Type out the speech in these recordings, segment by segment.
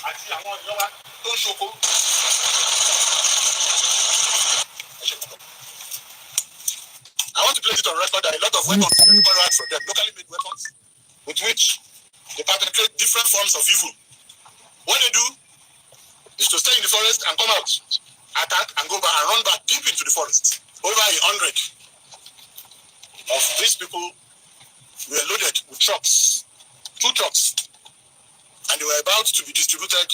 àti àwọn ìjọba tó ń ṣoko. I want to place it on record that a lot of weapons are recovered from them, locally made weapons, with which they perpetrate different forms of evil. What they do is to stay in the forest and come out, attack and go back and run back deep into the forest. Over 100 of these people were loaded with trucks, 2 trucks, and they were about to be distributed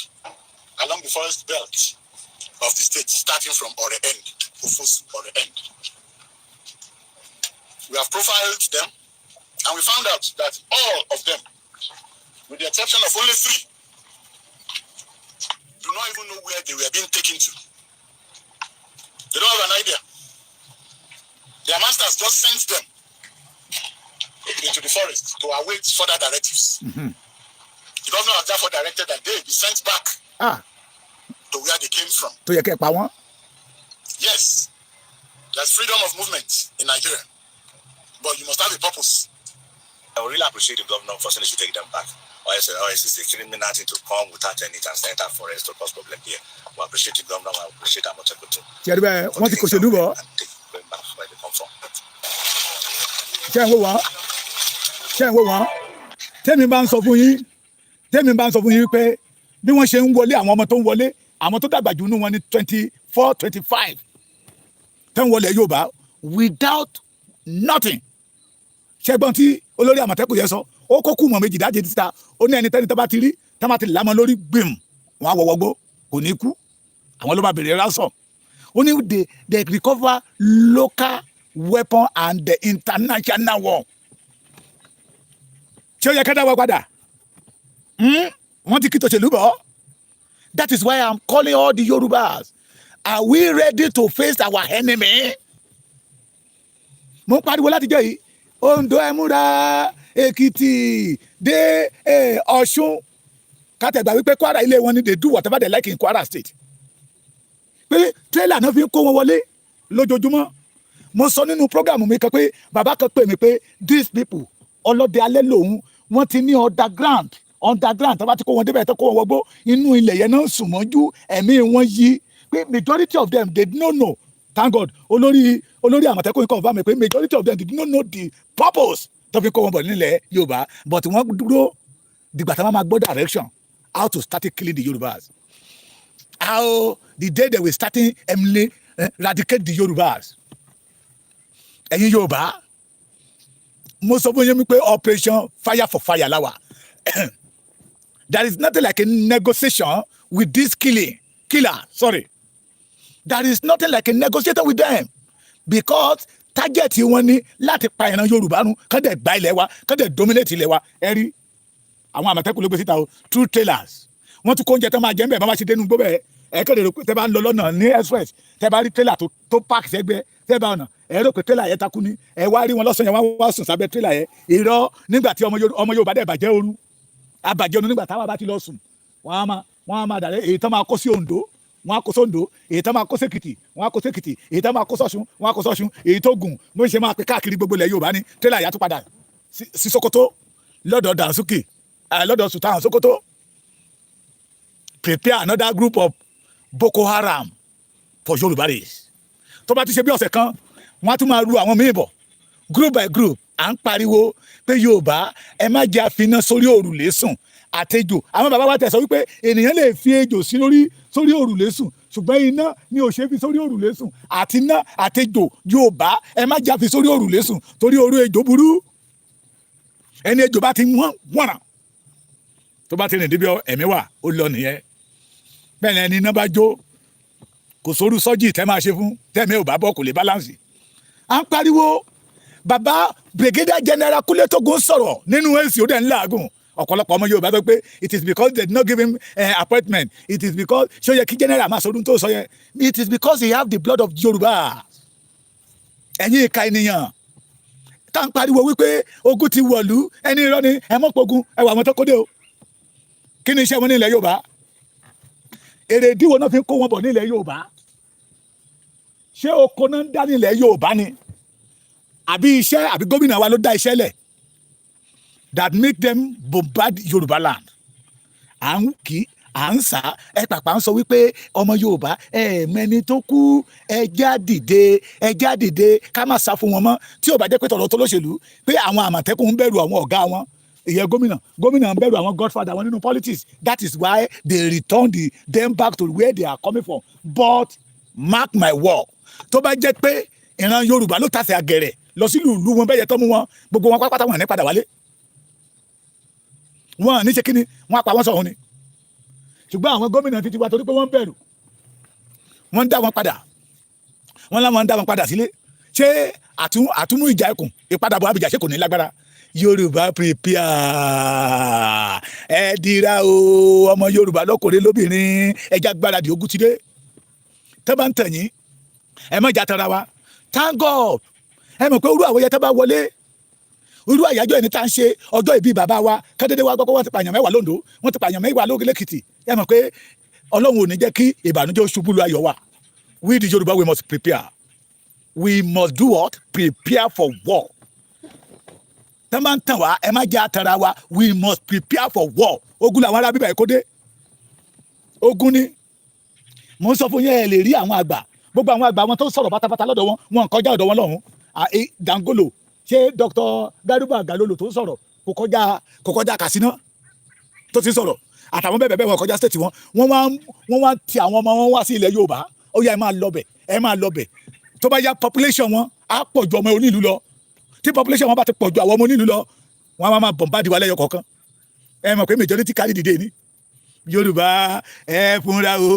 along the forest belt of the state, starting from Ore End, Ofosu Ore End. We have profiled them, and we found out that all of them, with the exception of only 3, do not even know where they were being taken to. They don't have an idea. Their masters just sent them into the forest to await further directives. The governor has therefore directed that they be sent back to where they came from. Yes, there's freedom of movement in Nigeria, but you must have a purpose. I would really appreciate the governor for saying they should take them back. Or else it's a criminal thing to come without any and enter forest to cause problem here. We appreciate the governor, we appreciate our Moteco too. Going back where they come from. Tẹ́mi bá ń sọ fún yín pé bí wọ́n ṣe ń wọlé àwọn ọmọ tó ń wọlé àwọn tó dàgbà jù nínú wọn ní 24, 25 tẹ́ ń wọlé Yorùbá without nothing. Ṣẹ́gbọ́n tí olórí Àmọ̀tẹ́kùn yẹn sọ ó kó kú mọ̀ méjì dájé títa ó ní ẹni tó bá ti rí tá má ti lámọ lórí gbìm wọn á wọwọgbó kò ní kú àwọn ló bá bèrè ransom ó ní they recover local weapon and the international war. Ṣé ó yẹ ká dáwọ́ padà wọ́n ti kí tòṣèlú bọ̀. That is why I'm calling all the Yorubas. Are we ready to face our enemy? Mo pariwo láti jẹ́ yìí Ondo ẹ múra Èkìtì dé Ọ̀ṣun kátẹ̀gbà wípé Kwara ilé wọn ni they do whatever they like in Kwara state. Pé trailer náà fi ń kó wọn wọlé lójoojúmọ́. Mo sọ nínú program mi kan pé bàbá kan pè mí pé these people ọlọ́dẹ alẹ́ lòun wọ́n ti ní underground tó bá ti kó wọn débẹ̀ tó kó wọn wọgbó inú ilẹ̀ yẹn náà sùn mọ́jú ẹ̀mí wọn yí pé majority of them they did not know. Thank God olórí Àmọ̀tẹ́kùn kan bá mi pé majority of them did not know the purpose tó fi kó wọn bọ̀ nílẹ̀ Yorùbá but wọ́n dúró dìgbà tí wọ́n máa gbọ́ direction how to start killing the Yorubas, how the day they will start eradicate the Yorubas. Ẹ̀yin Yorùbá mo sọ fún yín pé operation fire for fire láwa. There is nothing like a negotiation with this killer. There is nothing like a negotiator with them because target wọn ni láti pa ìran Yorùbá run kán dẹ̀ gba ilẹ̀ wa kán dẹ̀ dominate ilẹ̀ wa ẹ rí àwọn Àmọ̀tẹ́kùn ló gbé síta o 2 trailers wọ́n tún kó oúnjẹ tó máa jẹ ń bẹ̀ bá wá ṣe dénú gbó bẹ́ẹ̀ ẹ kéde rò pé tẹ́ bá ń lọ lọ́nà ní express tẹ́ bá rí trailer tó park sẹ́gbẹ́ tẹ́ bá ọ̀nà ẹ rò pé trailer yẹn takú ni ẹ wá rí wọn lọ́sàn-án yẹn wá sùn sábẹ́ trailer yẹn irọ́ nígbà tí ọmọ Yorùbá dẹ̀ bàjẹ́ ooru abàjẹ́ ooru nígbà táwa bá ti lọ sùn wọ́n á máa dàrẹ́ èyí tó máa kó sí Oǹdó wọ́n á kó sóńdó èyí tó máa kó sèkìtì wọ́n á kó sèkìtì èyí tó máa kó sọ́ṣun wọ́n á kó sọ́ṣun èyí tó gùn bó ṣe máa pè káàkiri gbogbo ilẹ̀ Yorùbá ni trailer yà tún padà sí Sokoto lọ́dọ̀ Dànsúkì lọ́dọ̀ Sultan Sokoto. Prepare another group of Boko Haram for Yorùbá days. Tó bá ti ṣe bí ọ̀sẹ̀ kan wọ́n á tún máa ru àwọn míì bọ̀ group by group à ń pariwo pé Yorùbá ẹ má jẹ́ àfiná sórí òrùlé sùn àtejò àwọn bàbá wa tẹ̀ sọ wípé ènìyàn lè fi ejò sí sórí òrùlé sùn ṣùgbọ́n iná ni ò ṣe fi sórí òrùlé sùn àti iná àtejò Yorùbá ẹ má jẹ́ àfi sórí òrùlé sùn torí oró ejò burú ẹni ejò bá ti wọ́nà tó bá ti rìn débi ẹ̀mí wà ó lọ nìyẹn bẹ́ẹ̀ ni ẹni iná bá jó kò sóru sọ́jì tẹ́ máa ṣe fún tẹ́mi ò bá bọ́ kò lè balance. À ń pariwo bàbá brigadier general Kúnlé Tógun sọ̀rọ̀ nínú èsì ó dẹ̀ ń làágùn ọ̀pọ̀lọpọ̀ ọmọ Yorùbá sọ pé it is because they did not give him appointment it is because ṣé ó yẹ kí general máa sọdún tó sọ yẹn it is because he have the blood of Yorùbá. Ẹ̀yin ìka ènìyàn tá à ń pariwo wípé ogun ti wọ̀lú ẹni irọ́ ni ẹ mọ́ pogun ẹ wà wọn tó kóde o kí ni iṣẹ́ wọn ní ilẹ̀ Yorùbá èrè ìdíwọ́ náà fi ń kó wọn bọ̀ ní ilẹ̀ Yorùbá ṣé oko náà ń dá ní ilẹ̀ Yorùbá ni àbí gómìnà wa ló dá iṣẹ́ lẹ̀ that make them bombard Yorùbá land à à ń sá ẹ pàpà ń sọ wípé ọmọ Yorùbá mẹni tó kú ẹjá dìde ká má sá fún wọn mọ́ tí ò bá jẹ́ pé tọ̀rọ̀ tó lóṣèlú pé àwọn Àmọ̀tẹ́kùn ń bẹ̀rù àwọn ọ̀gá wọn ìyẹn gómìnà ń bẹ̀rù àwọn godfather wọn nínú politics. That is why they return them back to where they are coming from. But mark my word, tó bá jẹ́ pé ìran Yorùbá ló tàsé àgẹ̀rẹ̀ lọ sí ìlú wọn bẹ́yẹ tó mú wọn gbogbo wọn pátápátá wọn ní padà wálé, wọn ní ṣe kíni wọn apá wọn sọ̀hún ni. Ṣùgbọ́n àwọn gómìnà títí wa torí pé wọ́n bẹ̀rù wọ́n ń dá wọn padà, wọ́n láwọn ń dá wọn padà sílé. Ṣé àtúmú ìjà ẹkùn ìpadàbọ̀ Abidjan ṣe kò ní lágbára? Yorùbá prepare, ẹ dira o ọmọ Yorùbá lọ́kùnrin lóbìnrin ẹja gbáradì ogun ti dé. Tẹ́ bá ń tẹ̀yìn ẹ má jà tara wa. Thank God ẹ mọ̀ pé irú àwòyẹ tẹ́ bá wọlé irú àyájọ́ ẹni tá à ń ṣe ọjọ́ ìbí bàbá wa kẹ́dẹ́dẹ́ wa gbọ́kọ́ wọ́n ti pààyàn mẹ́wàá lóńdó wọ́n ti pààyàn mẹ́wàá lógélékìtì. Ẹ mọ̀ pé Ọlọ́run ò ní jẹ́ kí ìbànújẹ́ ṣubú lu ayọ̀ wa. We the Yorùbá we must prepare. We must do what? Prepare for war. Tẹ́ máa ń tàn wá ẹ má jẹ́ àtàrà wa. We must prepare for war. Ogun làwọn ará bíbá ẹ̀ kó dé. Ogun ni mo ń sọ fún yín ẹ lè rí àwọn àgbà gbogbo àwọn àgbà wọn tó sọ̀rọ̀ pátápátá lọ́dọ̀ wọn kọjá ọ̀dọ̀ wọn lọ́hùn. Dangolo ṣé Dr. Garuba Galolo tó sọ̀rọ̀ kò kọjá Katsina tó ti sọ̀rọ̀ àtàwọn bẹ́ẹ̀ wọn kọjá state wọ́n wá ti àwọn ọmọ wọn wá sí ilẹ̀ Yorùbá. Ó yá ẹ máa lọ bẹ̀ tó bá yá population wọn á pọ̀ ju ọmọ onílùú lọ. Tí population wọn bá ti pọ̀ ju àwọn ọmọ onílùú lọ wọn á máa bombard wa lẹ́yọ kọ̀ọ̀kan. Ẹ mọ̀ pé majority kárí dìde ni. Yorùbá ẹ fúnra o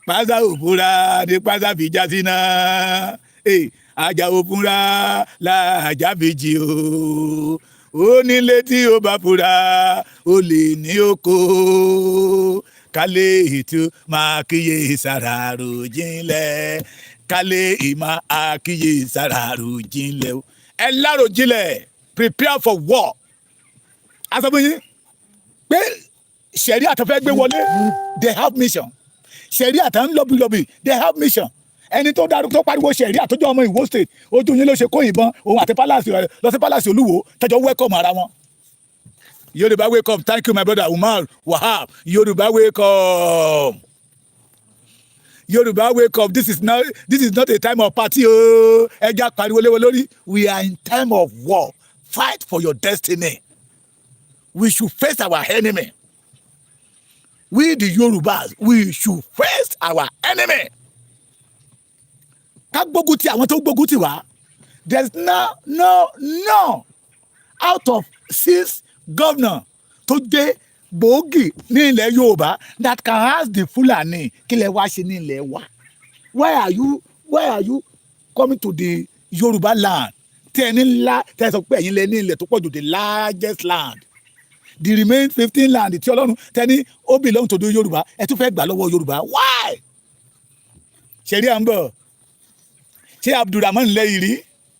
pàṣẹ ò fúnra ní pàṣẹ fi já sí náà ajá ò fúnra làjà méjì o ó nílé tí ó bá fúnra ó lè ní oko kálé ètò máa kíyè sàràrò jinlẹ̀ kálé ìmọ̀ àkíyè sàràrò jinlẹ̀ o ẹ lárò jinlẹ̀ prepare for war. Asọ́bìnrin pé sẹ̀rí àtàfẹ́ gbé wọlé they have mission. Sẹ̀rí àtà ń lọ́bì they have mission. Ẹni tó darúgbó tó pariwo sẹ̀rí àtọ́jú ọmọ Ìwó state ojú yín ló ṣe kó ìbọn òun àti palace lọ sí palace Olúwo tẹjọ welcome ara wọn. Yorùbá wake up. Thank you my brother Umar Wahab. Yorùbá wake up. Yorùbá wake up. This is not a time of party o. Ẹja pariwo léwo lórí. We are in time of war. Fight for your destiny. We should face our enemy. We the Yorùbás, we should face our enemy. Ká gbógun ti àwọn tó gbógun ti wá. There's no out of 6 governors tó dé gbòógì ní ilẹ̀ Yorùbá that can ask the Fulani kí lẹ wá ṣe ní ilẹ̀ wa. Why are you coming to the Yorùbá land? Tẹ́ ẹ sọ pé ẹ̀yin lẹ ní ilẹ̀ tó pọ̀ jù the largest land. The remain 15 land tí Ọlọ́run tẹ́ni ó belong to the Yorùbá ẹ tún fẹ́ gbà lọ́wọ́ Yorùbá. Why? Ṣẹ̀rí à ń bọ̀. Ṣé Abdulrahman lẹ́yìn rí?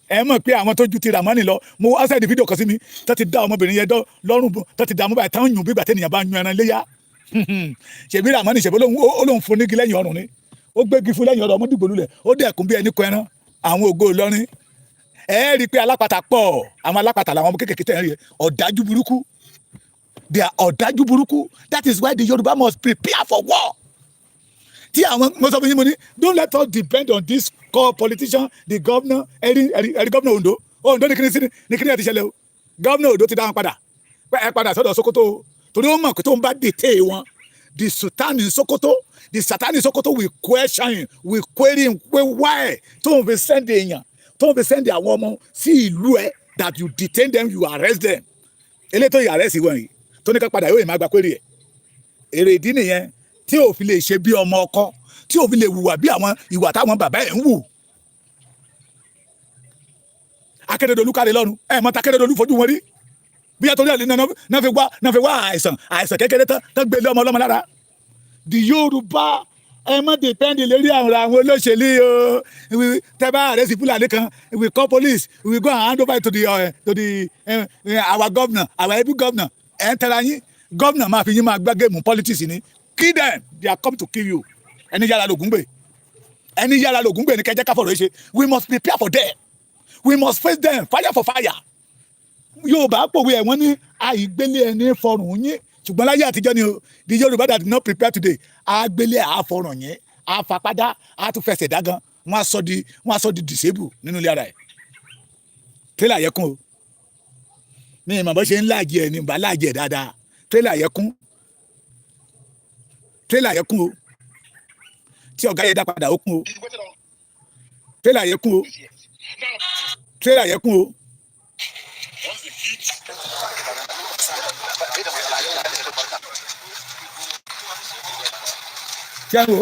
Ẹ mọ̀ pé àwọn tó ju ti Ramani lọ mo wá sẹ́ẹ̀dì fídíò kan sí mi tó ti dá ọmọbìnrin yẹn lọ́rùn tó ti dá mú báyìí táwọn yùn bí ìgbà tẹ́nìyàn bá yún ẹran léyà. Ṣèbí Ramani ṣèbí olóhùn fún nígi lẹ́yìn ọrùn ni ó gbégi fún lẹ́yìn ọrùn ọmọ dìgbò lulẹ̀ ó dẹ̀kun bí ẹni kọ ẹran àwọn ògo Ìlọrin. Ẹ rí i pé alápàtà pọ̀ àwọn alápàtà làwọn ọmọ kéékèèké tẹ̀ ń rí ọ̀dájú burúkú. They are ọ̀dájú burúkú. That is why the Yorùbá must prepare for war. Tí àwọn mo sọ fún yín mo ní don't let us depend on this call politician the governor ẹ̀rí governor Ondo ní kíni ẹ̀ ti ṣẹlẹ̀ o. Governor Ondo ti dá wọn padà pé ẹ padà sọ́dọ̀ Sokoto torí wọ́n mọ̀ pé tó ń bá dètè wọn the sultan in Sokoto the satan in Sokoto will question him will query him pé why tó ń fi send èèyàn tó ń fi send àwọn ọmọ sí ìlú ẹ that you detain them you arrest them elétò arrest wọn yìí tó ní ká padà yóò máa gba query ẹ̀ èrè ìdí nìyẹn tí ò fi lè ṣe bí ọmọ ọkọ tí ò fi lè hùwà bí àwọn ìwà táwọn bàbá ẹ̀ ń wù. Akérédolú káre lọ́rùn mọ́ta Akérédolú fojú wọn rí bí yàtọ̀ ní àlẹ́ náà fi wá àìsàn kékeré tán gbélé ọmọ ọlọ́mọ lára. The Yorùbá ẹ má depend lérí àwọn olóṣèlú o tẹ́ bá àrẹ́sì Fúlàní kan we call police we go and hand over to the our governor our able governor ẹ̀ ń tẹ́ra yín governor máa fi yín máa gbá géèmù politics ni kill them they are come to kill you. Ẹni yára lògùn gbè ní kẹjẹ káfọ̀rọ̀ ṣe we must prepare for them we must face them fire for fire. Yorùbá pòwe ẹ̀ wọ́n ní àìgbélé ẹni fọrùn yín ṣùgbọ́n láyé àtijọ́ ni o the Yorùbá that did not prepare today àgbélé àfọ̀ràn yẹn àfapádá àtúfẹsẹ̀ dágan wọ́n á sọ di disable nínú ilé ara ẹ̀ tírélà yẹ kún o ní ìmọ̀ bó ṣe ń láàjì ẹ̀ ní ìbá láàjì ẹ̀ dáadáa tírélà yẹ kún o tí ọ̀gá yẹ dá padà ó kún o tírélà yẹ kún o tírélà yẹ kún o. Tiago. I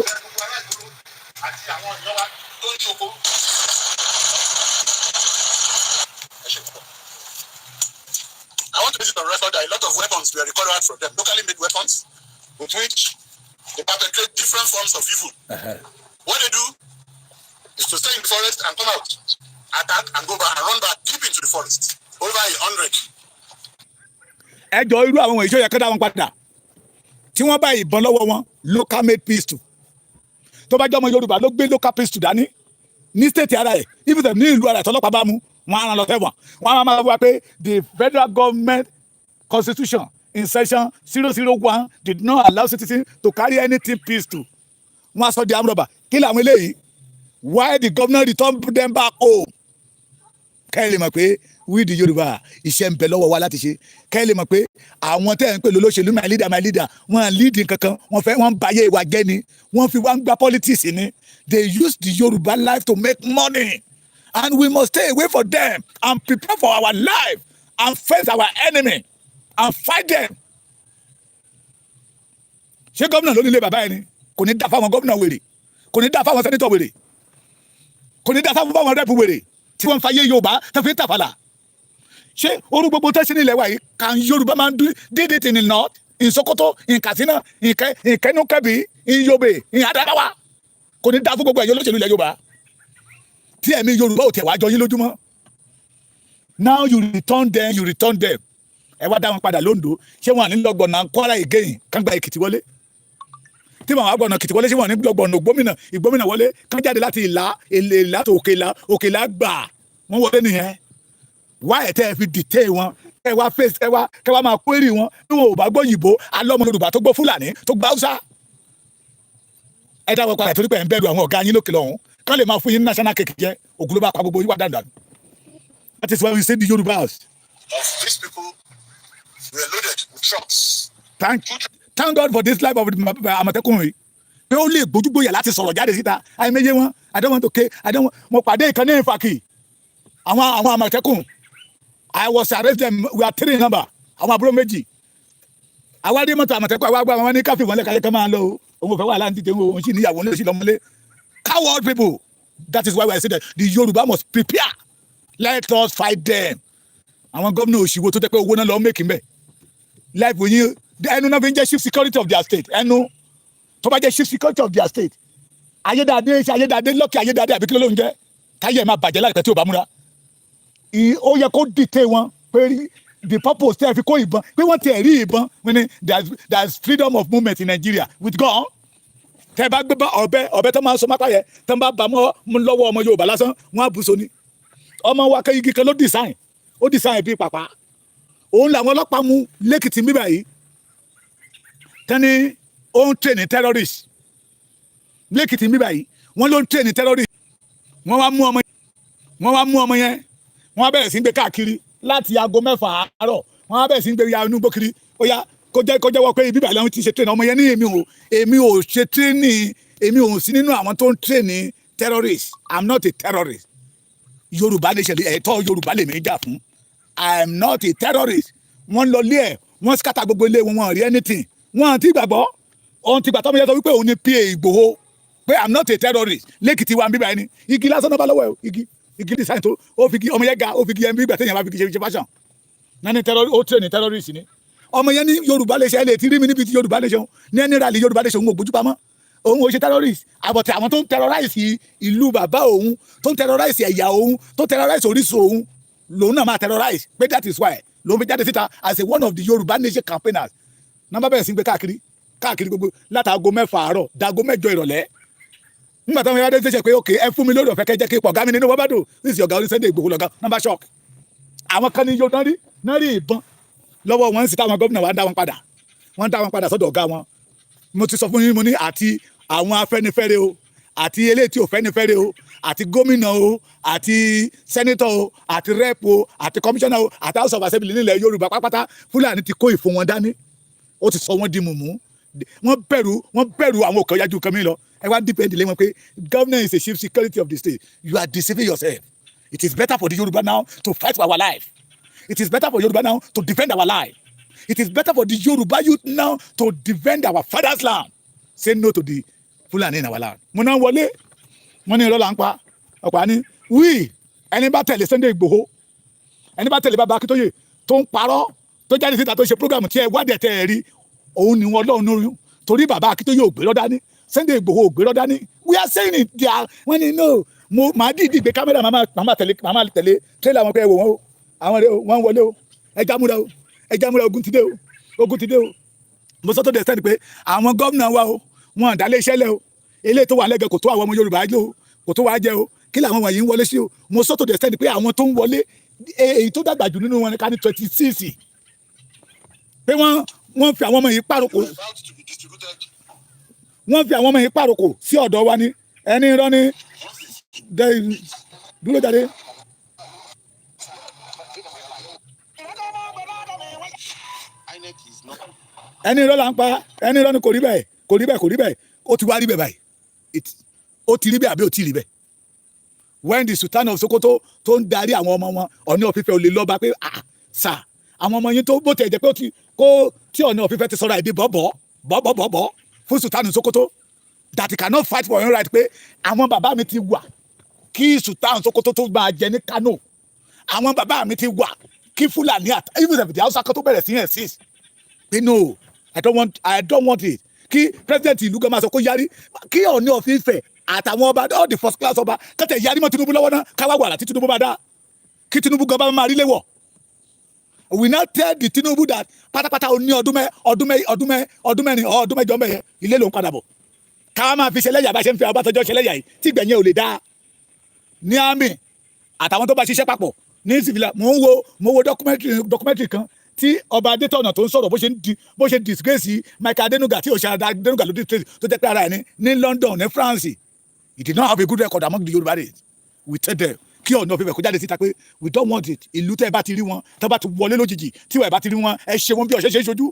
want to visit on record that a lot of weapons were recovered from them, locally made weapons, with which they perpetrate different forms of evil. What they do is to stay in the forest and come out, attack and go back and run back deep into the forest. Over 100. Ẹ jọ irú àwọn ìṣó yẹ kí wọ́n padà tí wọ́n bá ìbọn lọ́wọ́ wọn local made pistol tó bá jẹ́ ọmọ Yorùbá ló gbé local pistol dání ní state ara ẹ̀ ibùdó ní ìlú ara ẹ̀ tọ́lọ́pàá bá mú wọn á rán lọ sẹ́wọ̀n wọn á máa wá pé the federal government constitution in section 001 did not allow citizens to carry anything pistol wọn á sọ di amúrọ̀bà kí làwọn eléyìí why the governor return them back home kẹ́hìn lè mọ̀ pé we the Yorùbá iṣẹ́ ń bẹ lọ́wọ́ wa láti ṣe kẹ́hìn lè mọ̀ pé àwọn tẹ́ ń pè lólóṣèlú my leader wọ́n lead kankan wọ́n báyé wa jẹ́ ni wọ́n fi wá ń gba politics ni they use the Yorùbá life to make money and we must stay away from them and prepare for our life and face our enemy and fight them. ṣé gómìnà ló nílé bàbá ẹni kò ní dá fáwọn gómìnà wèrè kò ní dá fáwọn sẹ́nitọ̀ wèrè kò ní dá fáwọn rẹ́pù wèrè tí wọ́n ń fa yé Yorùbá tó fi ń tàfàlà. ṣé orú gbogbo tẹ́sí nílẹ̀ wa yìí kan Yorùbá máa ń did it in the north in Sokoto in Katsina in Kano Kebbi in Yobe in Adamawa kò ní dá fún gbogbo ẹ̀yọ́ olóṣèlú ilẹ̀ Yorùbá tí ẹ̀mí Yorùbá ò tẹ̀ wá jọ yín lójúmọ́. Now you return them ẹ wá dá wọn padà lóńdó ṣé wọn à ní lọ́gbọ̀nà Kwara again kán gba Èkìtì wọlé tí wọn àgbọ̀nà Èkìtì wọlé ṣé wọn ní lọ́gbọ̀nà Ìgbómìnà wọlé kán jáde láti ìlà tó òkèlà gbà wọn wọlé nìyẹn wá ẹ̀ tẹ́ ẹ fi dìtẹ́ wọn ẹ wá face ẹ wá máa query wọn bí wọn ò bá gbọ́ Yìbó alọ́mọ Yorùbá tó gbọ́ Fúlàní tó gbọ́ Haúsá ẹ dáwọ́ padà torí pé ẹ̀ ń bẹ̀rù àwọn ọ̀gá yín lókè lọ́hún kán lè máa fún yín national cake jẹ ògùn ló bá pa gbogbo yín wá dandan. That is why we say the Yorùbás. Of these people were loaded with trucks. Thank God for this life of Àmọ̀tẹ́kùn yìí pé ó lè gbójúgbóyà láti sọ̀rọ̀ jáde síta àìmọye wọn I don't want to care mo pàdé ìkànnì ìfàkì àwọn Àmọ̀tẹ́kùn I was arrested them we are 3 number àwọn àbúrò méjì àwa dé mọ́tò Àmọ̀tẹ́kùn àwa gba àwọn ní káfí wọn lẹ́ka ká máa lọ òun ò fẹ́ wà láǹtí tẹ̀wọ̀n òun sì níyàwó ní oṣù lọ́mọlé coward people that is why I say that the Yorùbá must prepare let us fight them àwọn gómìnà òṣìwò tó tẹ́ pé owó náà lọ́ọ́ mẹ́kì mbẹ́ life wey yín ẹnu náà fi ń jẹ́ chief security of their state ẹnu tó bá jẹ́ chief security of their state ayédáadé lọ́kì ayédáadé àbí kí ló ń jẹ́ táyé ẹ̀ máa bàjẹ́ láìpẹ́ tí ò bá múra ó yẹ kó dìtẹ̀ wọn pé the purpose tẹ́ ẹ fi kó ìbọn pé wọ́n ti rí ìbọn wọ́n ní there is freedom of movement in Nigeria with gun tẹ́ ẹ bá gbé ọ̀bẹ tó máa ń sọ mápá yẹ tó ń bá mọ́ lọ́wọ́ ọmọ Yorùbá lásán wọ́n á bù so ni ọmọ wa kẹ́ igi kan ló design bí pàpà òun làwọn ọlọ́pàá mú lẹ́kìtì bíbà yìí tẹ́ni ó ń train terrorist lẹ́kìtì bíbà yìí wọ́n ló ń train terrorist wọ́n wá mú ọmọ yẹn wọ́n á bẹ̀rẹ̀ sí ń gbé káàkiri láti aago 6 àárọ̀ wọ́n á bẹ̀rẹ̀ sí ń gbé ya inú gbókiri ó yá kó jẹ́wọ́ pé bíbà làwọn ti ṣe train ọmọ yẹn ní èmi ò ṣe training èmi ò sí nínú àwọn tó ń train terrorist I'm not a terrorist Yorùbá nation ẹ̀tọ́ Yorùbá lèmi jà fún I'm not a terrorist wọ́n lọ lé ẹ̀ wọ́n scatter gbogbo ilé wọn rí anything wọ́n ti gbàgbọ́ ohun ti gbàtọ́ mi yẹ sọ wípé òun ni PA Ìgbòho pé I'm not a terrorist lẹ́kìtì wa ń bíbá ẹni igi lásán náà bá lọ́wọ́ ẹ̀ igi design tó ó fi igi ọmọ yẹn ga ó fi igi yẹn bí gbàtẹ́ yẹn bá fi igi ṣe fashion náà ni ó train ní terrorist ni ọmọ yẹn ní Yorùbá lè ṣe ẹ lè ti rí mi níbi tí Yorùbá lè ṣe ní ẹni rally Yorùbá lè ṣe òun ò gbójú pamọ́ òun ò ṣe terrorist àbọ̀tẹ̀ àwọn tó ń terrorize ìlú bàbá òun tó ń terrorize ẹ̀yà òun tó ń terrorize orísun òun lòun náà máa terrorize pé that is why lòun fi jáde síta as a one of the Yorùbá nation campaigners nọ́mbà bẹ̀rẹ̀ sí gbé káàkiri gbogbo látago 6 àárọ̀ dago 8 ìrọ̀lẹ́ nígbà táwọn yàrá dé ṣe pé ok ẹ fún mi lórí ọ̀fẹ́ kẹjẹ kí pọ̀ gámi nínú wọ́n bá dùn this is ọ̀gá orí Sunday Ìgbòho lọ́gá nọ́mbà shock àwọn kan ní yóò náà rí ìbọn lọ́wọ́ wọn sì táwọn gómìnà wa ń dá wọn padà wọ́n dá wọn padà sọ́dọ̀ ọ̀gá wọn. Mo ti sọ fún yín mo ní àti àwọn Afẹ́nifẹ́re o àti eléyìí tí ò Fẹ́nifẹ́re o àti gómìnà o àti sẹ́nítọ̀ o àti rep o àti kọmíṣánná o àti house of assembly nílẹ̀ Yorùbá pátápátá Fúlàní ti kó ìfún wọn dání ó ti sọ wọ́n di mùmú wọ́n bẹ̀rù àwọn òkè ọ̀yájú kan mi lọ ẹ wá dípẹ́ ìdílé wọn pé government is a chief security of the state. You are deceiving yourself. It is better for the Yoruba now to fight for our life. It is better for Yoruba now to defend our life. It is better for the Yoruba youth now to defend our father's land. Say no to the Fulani in our land. Mo náà wọlé wọ́n ní irọ́ là ń pa ọ̀pá ní wí ẹni bá tẹ̀lé Sunday Igboho ẹni bá tẹ̀lé bàbá Akíntóyè tó ń parọ́ tó jáde síta tó ṣe program tí ẹ wádìí ẹ̀ tẹ́ ẹ rí òun ni wọn lọ́run lórí torí bàbá Akíntóyè ò gbé lọ dání Sunday Igboho ò gbé lọ dání we are saying it there wọ́n ní no mo máa dìídì gbé kámẹ́rà màmá tẹ̀lé trailer wọn pé ẹ wò wọ́n o àwọn wọn wọlé o ẹja múra ogun ti dé o mo sọ tó dẹ̀ sẹ́ni pé àwọn gómìnà wa o wọn dálé iṣẹ́ lẹ̀ o eléyìí tó wà lẹ́gẹ̀ẹ́ kò tó àwọn ọmọ Yorùbá jẹ́ o kò tó wàá jẹ o kí làwọn wọ̀nyí ń wọlé sí o mo sọ tó dẹ̀ sẹ́ni pé àwọn tó ń wọlé èyí tó dàgbà jù nínú wọn ní ká ní 26 pé wọ́n fi àwọn ọmọ yìí pàrokò sí ọ̀dọ̀ wa ní ẹni irọ́ ní dúró jáde. ẹni irọ́ là ń pa ẹni irọ́ ní kò rí bẹ́ẹ̀ ó ti wá rí bẹ́ẹ̀ báyìí ó ti rí bẹ́ẹ̀ àbí ó ti rí bẹ́ẹ̀ when the Sultan of Sokoto tó ń darí àwọn ọmọ wọn Ọọ̀ni of Ifẹ̀ ò lè lọ́ba pé sà àwọn ọmọ yín tó bó tẹ̀ jẹ́ pé tí Ọọ̀ni of Ifẹ̀ ti sọ̀rọ̀ àìdí bọ̀ fún Sultan of Sokoto that he cannot fight for your right pé àwọn bàbá mi ti wà kí Sultan Sokoto tó máa jẹ ní Kano àwọn bàbá mi ti wà kí Fúlàní even if the Hausa kan tó bẹ̀rẹ̀ sí exist pé no I don't want it kí president ìlú gan máa sọ kó yarí kí Ọọ̀ni of Ifẹ̀ àtàwọn ọba all the first class ọba kẹtẹ yarí mọ́ Tinubu lọ́wọ́ náà káwá wàrà tí Tinubu bá dá kí Tinubu gan bá máa rí léwọ̀ we now tell the Tinubu that pátápátá ó ní ọdún mẹ́rin ọdún mẹ́jọ mẹ́yẹ ilé ló ń padà bọ̀ káwá máa fi ṣẹlẹ́yà bá ṣe ń fi Ọbásanjọ́ ṣẹlẹ́yà yìí tí gbẹ̀yìn ò lè dá ní àmì àtàwọn tó bá ṣiṣẹ́ papọ̀ ní civil mo wo documentary kan tí ọba Adétọ̀nà tó ń sọ̀rọ̀ bó ṣe disgrace Michael Adenuga tí òṣèré Adenuga ló disgrace tó jẹ́ pé ara ẹ̀ ní London ní France he did not have a good record among the Yoruba race we tell them kí Ọọ̀ni of Ifẹ̀ kó jáde síta pé we don't want it ìlú tẹ́ ẹ bá ti rí wọn tẹ́ bá ti wọlé lójijì tí ẹ bá ti rí wọn ẹ ṣe wọn bí ọ̀ṣẹ́ ṣe ṣojú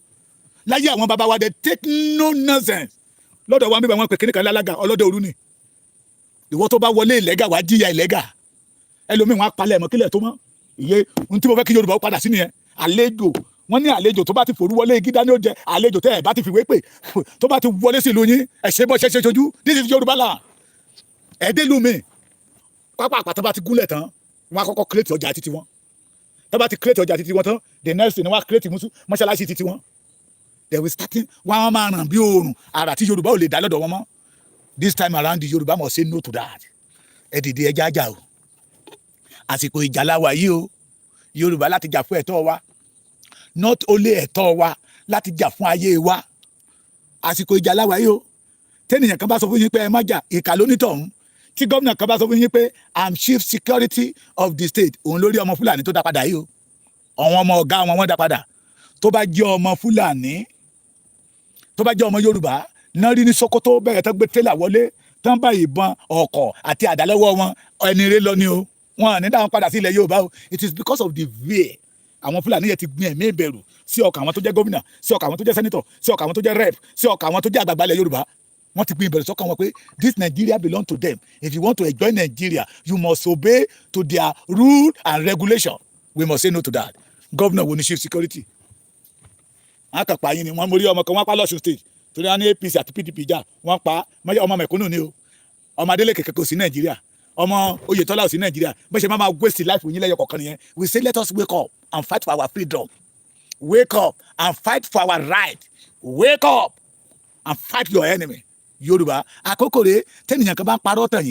láyé àwọn bàbá wa they take no nonsense lọ́dọ̀ wa ń bíbẹ̀ wọn pè kíníkan lálága ọlọ́dẹ òru ni ìwọ tó bá wọlé ìlẹ́gà wàá jìyà ìlẹ́gà ẹlòmíì wọn apalẹ̀ mọ́ kílẹ̀ tó mọ́ ìyẹ ohun tí mo fẹ́ kí Yorùbá ó padà sí nìyẹn àlejò wọn ní àlejò tó bá ti forú wọlé igi dání ó jẹ àlejò tẹ́ ẹ bá ti fìwé pè tó bá ti wọlé sí ìlú yín ẹ ṣe bọ́ ṣe ṣojú this is Yorùbá land ẹ̀ẹ́dẹ́lú mi pápá àpàtà bá ti gúnlẹ̀ tán wọn á kọ́kọ́ kírètì ọjà títí wọn tó bá ti kírètì ọjà títí wọn tán the next thing wọn á kírètì mọ́ṣáláṣí títí wọn they will starting wọn á máa ràn bí oòrùn àrà tí Yorùbá ò lè dá lọ́dọ̀ wọn mọ́ this time around the Yorùbá must say no to that ẹ dìde ẹ jájà o àsìkò ìjà la wà yìí o Yorùbá láti jà fún ẹ̀tọ́ wa not only ẹ̀tọ́ wa láti jà fún ayé wa àsìkò ìjà la wà yìí o tẹ́nìyàn kan bá sọ fún yín pé ẹ má jà ìkà lónítọ̀hún tí gómìnà kan bá sọ fún yín pé I'm chief security of the state òun lórí ọmọ Fúlàní tó dá padà yìí o àwọn ọmọ ọ̀gá wọn dá padà tó bá jẹ́ ọmọ Fúlàní tó bá jẹ́ ọmọ Yorùbá náà rí ní Sokoto bẹ̀rẹ̀ tó gbé tẹ́lá wọlé tán bá ìbọn ọkọ̀ àti àdá lọ́wọ́ wọn ẹni rẹ lọ ni o wọn ní dáhùn padà sí ilẹ̀ Yorùbá o it is because of the way àwọn Fúlàní yẹn ti gbin ẹ̀mí ìbẹ̀rù sí ọkàn àwọn tó jẹ́ gómìnà sí ọkàn àwọn tó jẹ́ sẹ́nitọ̀ sí ọkàn àwọn tó jẹ́ rep sí ọkàn àwọn tó jẹ́ àgbààgbà ilẹ̀ Yorùbá wọ́n ti gbin ìbẹ̀rù sọ́kàn wọn pé this Nigeria belong to them if you want to enjoy Nigeria you must obey to their rule and regulation we must say no to that governor wo ni chief security wọn kàn pa yín ni wọn mórí ọmọ kan wọn pa lọ́sùn state torí wọn ní APC àti PDP jà wọn pa ọmọ mẹ̀kúnnù ni o ọmọ Adeleke kò sí Nàìjíríà ọmọ Oyètọ́lá ò sí Nàìjíríà bó ṣe máa waste life yín lẹ́yọ kọ̀ọ̀kan nìyẹn we say let us wake up and fight for our freedom wake up and fight for our right wake up and fight your enemy Yorùbá àkókò rẹ̀ tẹ́nìyàn kan bá ń parọ́ tàn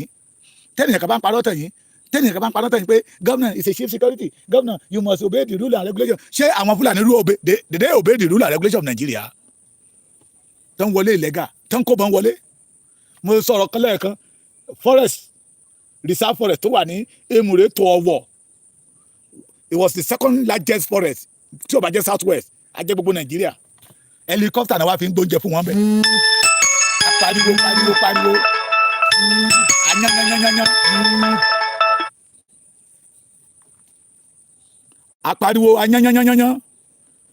yín pé governor is a chief security governor you must obey the rule and regulation ṣé àwọn Fúlàní they obey the rule and regulation of Nigeria tó ń wọlé ìlẹ́gà tó ń kó bọ́n wọlé mo sọ̀rọ̀ kan lẹ́ẹ̀kan forest reserve forest tó wà ní Emure tó Ọ̀wọ̀ it was the second largest forest tí ó bá jẹ́ south west ajẹ́ gbogbo Nàìjíríà helicopter náà wá fi ń gbóúnjẹ fún wọn bẹ́ẹ̀. Pariwo. Anyanyanyanya. Apariwo anyanyanyanya.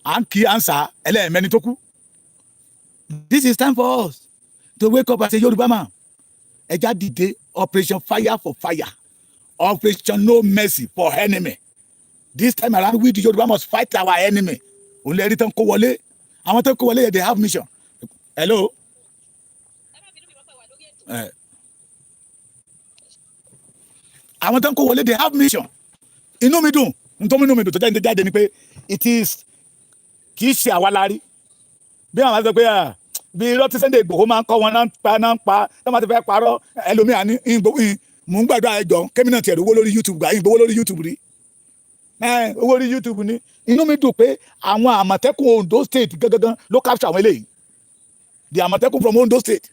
Anki answer ẹlẹ́ẹ̀mẹ́ni tó kú. This is time for us to wake up as a Yoruba man. Ẹja dìde operation fire for fire. Operation no mercy for enemy. This time around we the Yoruba must fight our enemy. Òun lè rí tán kó wọlé. Àwọn tán kó wọlé they have mission. Hello. Àwọn tán kó wọlé they have mission. Inú mi dùn tó jáde ni pé it is kì í ṣe àwa lárí. Bí àwọn àti sọ pé bí irọ́ tí Sunday Igboho máa ń kọ́ wọn náà ń pa tó máa ti fẹ́ parọ́ ẹlòmíà ní mò ń gbàdúrà ẹjọ́ kémi náà tiẹ̀ owó lórí YouTube gbà ìgbowó lórí YouTube rí owó lórí YouTube ní. Inú mi dùn pé àwọn Àmọ̀tẹ́kùn Ondo State gangan ló capture àwọn eléyìí, the Àmọ̀tẹ́kùn from Ondo State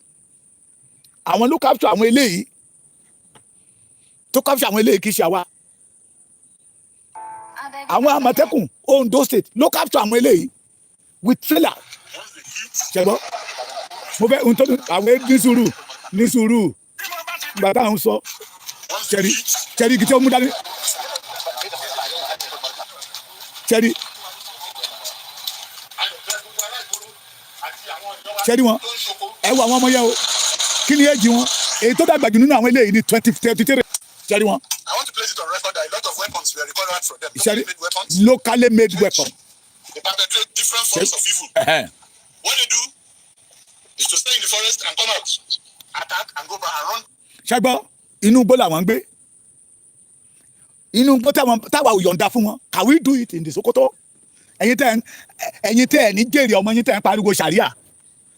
àwọn ló capture àwọn eléyìí tó capture àwọn eléyìí kì í ṣe àwa. Àwọn Àmọ̀tẹ́kùn Ondo State ló capture àwọn eléyìí with trailer. Ṣẹ̀gbọ́n mo fẹ́ ohun tó àwọn ní sùúrù ìgbà táwọn sọ ṣẹ̀rí igi tí ó mú dání ṣẹ̀rí wọn ẹ wo àwọn ọmọ yẹn o kí ni èjì wọn èyí tó dàgbà jù nínú àwọn eléyìí ní 2033 ṣẹ̀rí wọn. I want to place it on record that a lot of weapons were recovered from them. Locally made weapons. They perpetrate different forms of evil. What they do is to stay in the forest and come out, attack and go back and run. Ṣẹ́gbọ́n inú igbó làwọn ń gbé. Inú igbó táwa ò yọ̀ǹda fún wọn. Can we do it in the Sokoto? Ẹ̀yin tẹ́ ẹ̀ ní jèrè ọmọ yín tẹ́ ẹ̀ ń pariwo ṣàríà.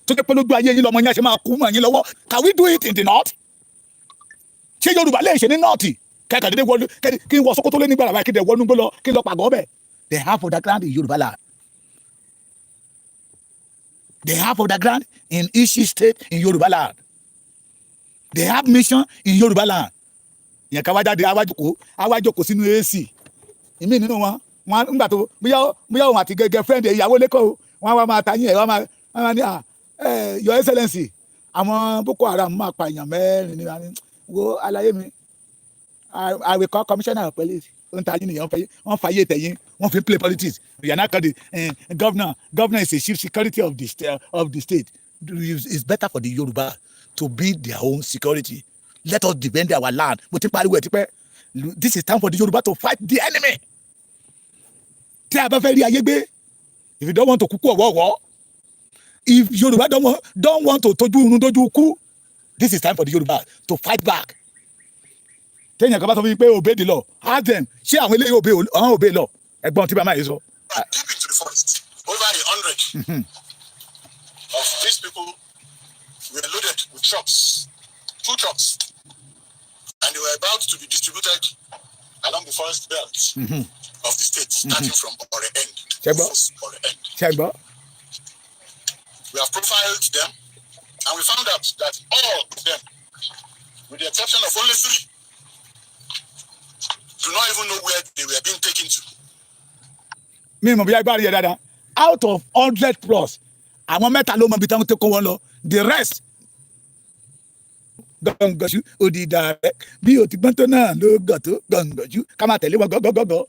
Tó jẹ́ pé lójú ayé yín lọ́mọ yín ṣe máa kú mọ́ yín lọ́wọ́. Can we do it in the north? Ṣé Yorùbá lè ṣe ní north? Kẹ́kẹ́ dédé wọlé kí n wọ Sokoto lé nígbà rà kí n dẹ̀ wọnú gbó lọ kí n lọ pàgọ́ bẹ̀. They have underground in Yoruba land. They have underground in each state in Yoruba land. They have mission in Yoruba land. Yẹn ká wá jáde awájòkó sínú AC. Ìmí nínú wọn nígbà tó bóyá òun àti gẹ́gẹ́ friend ìyàwó lẹ́kọ̀ọ́ wọn wá máa ta yín ẹ̀ wọ́n máa ní Your Excellency àwọn Boko Haram máa pa èèyàn mẹ́rin ní wo àlàyé mi I will call commissioner of police. Wọ́n ta yín nìyẹn wọ́n fàyè tẹ̀yìn wọ́n fi play politics. Yàrá kan di governor is a chief security of the state. It's better for the Yoruba to build their own security. Let us defend our land. Mo ti pariwo ẹ̀ tipẹ́. This is time for the Yoruba to fight the enemy. Tí a bá fẹ́ rí ayé gbé, if you don't want to kúkú ọ̀wọ́wọ́, if Yoruba don't want to tójú irun dójú kú, this is time for the Yoruba to fight back. Téèyàn kan bá sọ fún mi pé obey the law, ask them ṣé àwọn eléyìí obey law ẹ̀gbọ́n tí bàmá yìí sọ. Deep into the forest, over 100 of these people were loaded with trucks, 2 trucks, and they were about to be distributed along the forest belt of the state, starting from Ore End. We have profiled them, and we found out that all of them, with the exception of only 3, do not even know where they were being taken to. Mi mọ̀ bí agbára yẹ dáadáa. Out of 100 plus, àwọn mẹ́ta ló mọ ibi táwọn tó kó wọn lọ. The rest, gọ̀ǹgọ̀ṣù òdìdá rẹ̀ bí o ti gbọ́n tó náà ló gọ̀ tó gọ̀ǹgọ̀ṣù ká máa tẹ̀lé wọn gọ̀gọ̀gọ̀.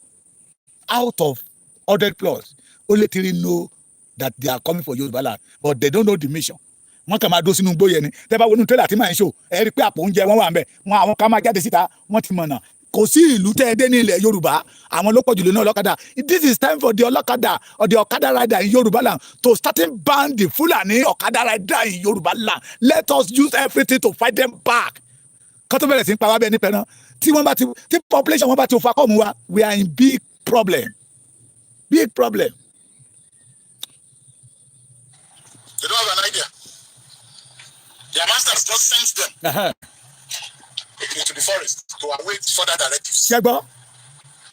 Out of 100 plus, only 3 know that they are coming for Yoruba land, but they don't know the mission. Wọ́n kàn máa dó sínú gbó yẹn ni. Tẹ́ bá wọnú trailer tí màá ń ṣò, ẹ rí pé àpò oúnjẹ wọn wà ń bẹ̀. Àwọn kan máa jáde síta, wọ́n ti mọ̀nà. Kò sí ìlú tẹ́ ẹ dé ní ilẹ̀ Yorùbá, àwọn ló pọ̀ jù lọ ní ọlọ́kadà. This is time for the ọlọ́kadà or the Okada rider in Yoruba land to starting ban the Fulani Okada rider in Yoruba land. Let us use everything to fight them back. Kọ́ tó bẹ̀rẹ̀ sí ń pa wá bẹ́ẹ̀ ní pẹ̀rán. Tí population wọn bá ti fa kọ́ọ̀mù wa, we are in big problem. Big problem. They don't have an idea. Their masters just sent them into the forest to await further directives. Ṣẹ́gbọ́n.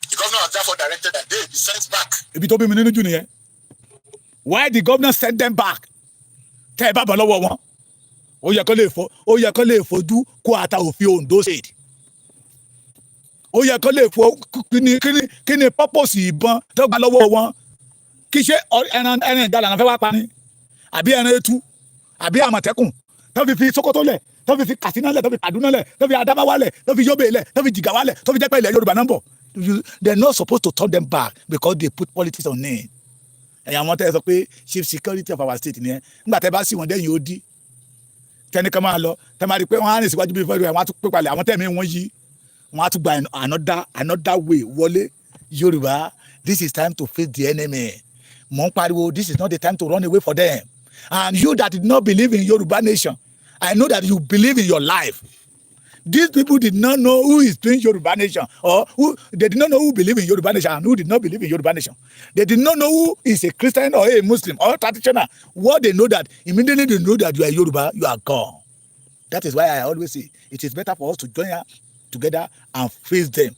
The governor has therefore directed that they be sent back. Ibi tó bí mi nínú jù nìyẹn. Why the governor sent them back? Tẹ́ ẹ bá bọ̀ lọ́wọ́ wọn. Ó yẹ kó lè fojú kó ata òfin Ondo State. Ó yẹ kó lè fo kí ni purpose ìbọn tó gbà lọ́wọ́ wọn. Kì í ṣe ẹran ìgalà náà fẹ́ wá pa ni. àbí ẹran etu àbí àmọ̀tẹ́kùn tó fi Sókótó lẹ̀ tó fi Katsina lẹ̀ tó fi Kaduna lẹ̀ tó fi Adamawa lẹ̀ tó fi Yobe lẹ̀ tó fi Jigawa lẹ̀ tó fi jẹ́ pé ilẹ̀ Yorùbá náà ń bọ̀. They are not supposed to turn them back because they put politics on it. ẹ̀yà wọn tẹ́ ẹ sọ pé chief security of our state ni ẹ nígbà tẹ́ bá sì wọ́n dẹ́yìn ó dí tẹ́ni kan máa lọ tẹ́ máa rí pé wọ́n á rìn síwájú bí fẹ́ẹ́ rẹ̀ wọ́n á tún pé palẹ̀ àwọn tẹ́mi wọ́n yí wọ́n á tún gba another way wọlé. Yorùbá, this is time to face the enemy. Mo ń pariwo, this is not the time to run away for them. And you that did not believe in Yoruba nation, I know that you believe in your life. These people did not know who is doing Yoruba nation, or they did not know who believe in Yoruba nation and who did not believe in Yoruba nation. They did not know who is a Christian or a Muslim or traditional. What they know that immediately they know that you are Yoruba, you are gone. That is why I always say it is better for us to join together and face them.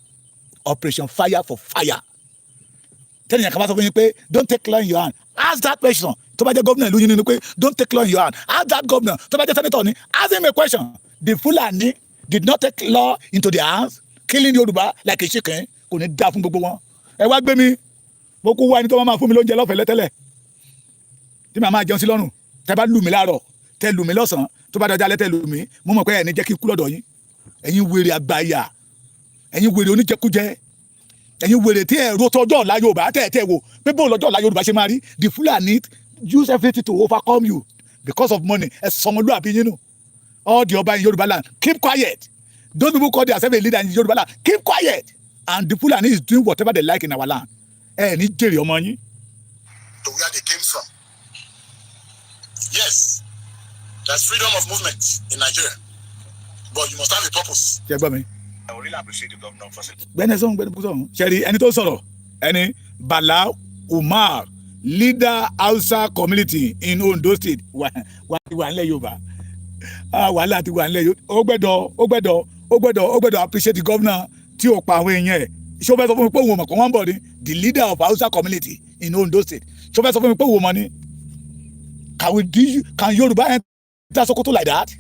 Operation fire for fire. Tell you come don't take law in your hand. Ask that question. To the governor, don't take law in your hand. Ask that governor. To the senator, ask him a question. The Fulani did not take law into their hands, killing Yoruba like a chicken. Kò ní dá fún gbogbo wọn. Ẹ wá gbé mi. Mo kú wá ẹni tó máa fún mi lóúnjẹ lọ́fẹ̀ẹ́ tẹ́lẹ̀. Tí màá máa jẹun sí lọ́rùn. Tẹ́ bá lù mí láàárọ̀, tẹ́ lù mí lọ́sàn-án, tó bá dọjọ́ alẹ́ tẹ́ lù mí. Mo mọ̀ pé ẹ ní jẹ́ kí kú lọ́dọ̀ yín. Ẹ̀yin wèrè àgbáyà. Ẹ̀yin wèrè oníjẹkújẹ. Ẹ̀yin wèrè tí ẹ̀rọ tọjọ́ ọ̀la Yorùbá tẹ́ wò pé bó lọ́jọ́ ọ̀la Yorùbá ṣe máa rí. The Fulani use everything to overcome you because of money. Ẹ sọmọlúwàbí yín nù. All the Oba in Yoruba land, keep quiet. Those people call themselves a leader in Yoruba land, keep quiet. And the Fulani is doing whatever they like in our land. Ní jèrè ọmọ yín. To where they came from. Yes, there's freedom of movement in Nigeria, but you must have a purpose. Ṣé gbọ́ mi? I would really appreciate the governor for saying. Gbẹ́nẹ́sọ̀n. Ṣẹ̀rí ẹni tó sọ̀rọ̀ ẹni Bala Umar, leader Hausa community in Ondo State, wà nílẹ̀ Yorùbá. Wàhálà ti wà nílẹ̀ Yorùbá. Ó gbọ́dọ̀ appreciate the governor tí ó pa àwọn èèyàn ẹ̀. Ṣé o fẹ́ sọ fún mi pé òun mọ̀ kàn wọ́n bọ̀ ni? The leader of Hausa community in Ondo State. Ṣé o fẹ́ sọ fún mi pé òun mọ̀ ni? Can Yorùbá enter Sokoto like that?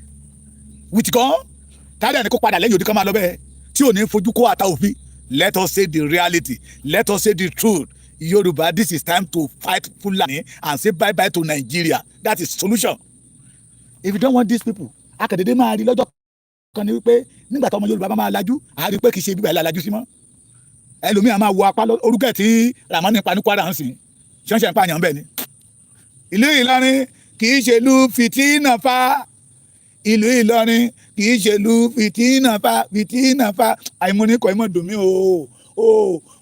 With gun? Tàbí ẹni kó padà lẹ́yìn òdì kan máa lọ bẹ́ẹ̀ tí ò ní fojú kó ata òfin. Let us say the reality. Let us say the truth. Yorùbá, this is time to fight Fulani and say bye-bye to Nigeria. That is solution. If you don't want these people, akadede máa rí lọ́jọ́ kan ní wípé nígbà tí ọmọ Yorùbá bá máa lajú, a rí pé kì í ṣe bíbá ilé alájú sí mọ́. Ẹlòmíà máa wọ apá orúkẹ́ tí Ramani pa ní Kwara ń sìn. Ṣé ń pààyàn bẹ́ẹ̀ ni? Ìlú Ìlọrin kì í ṣe ìlú fìtínà fa. Ìlú Ìlọrin kì í ṣe ìlú fìtínà fa. Àìmọ́nìkọ̀ ìmọ̀ dùn mí o.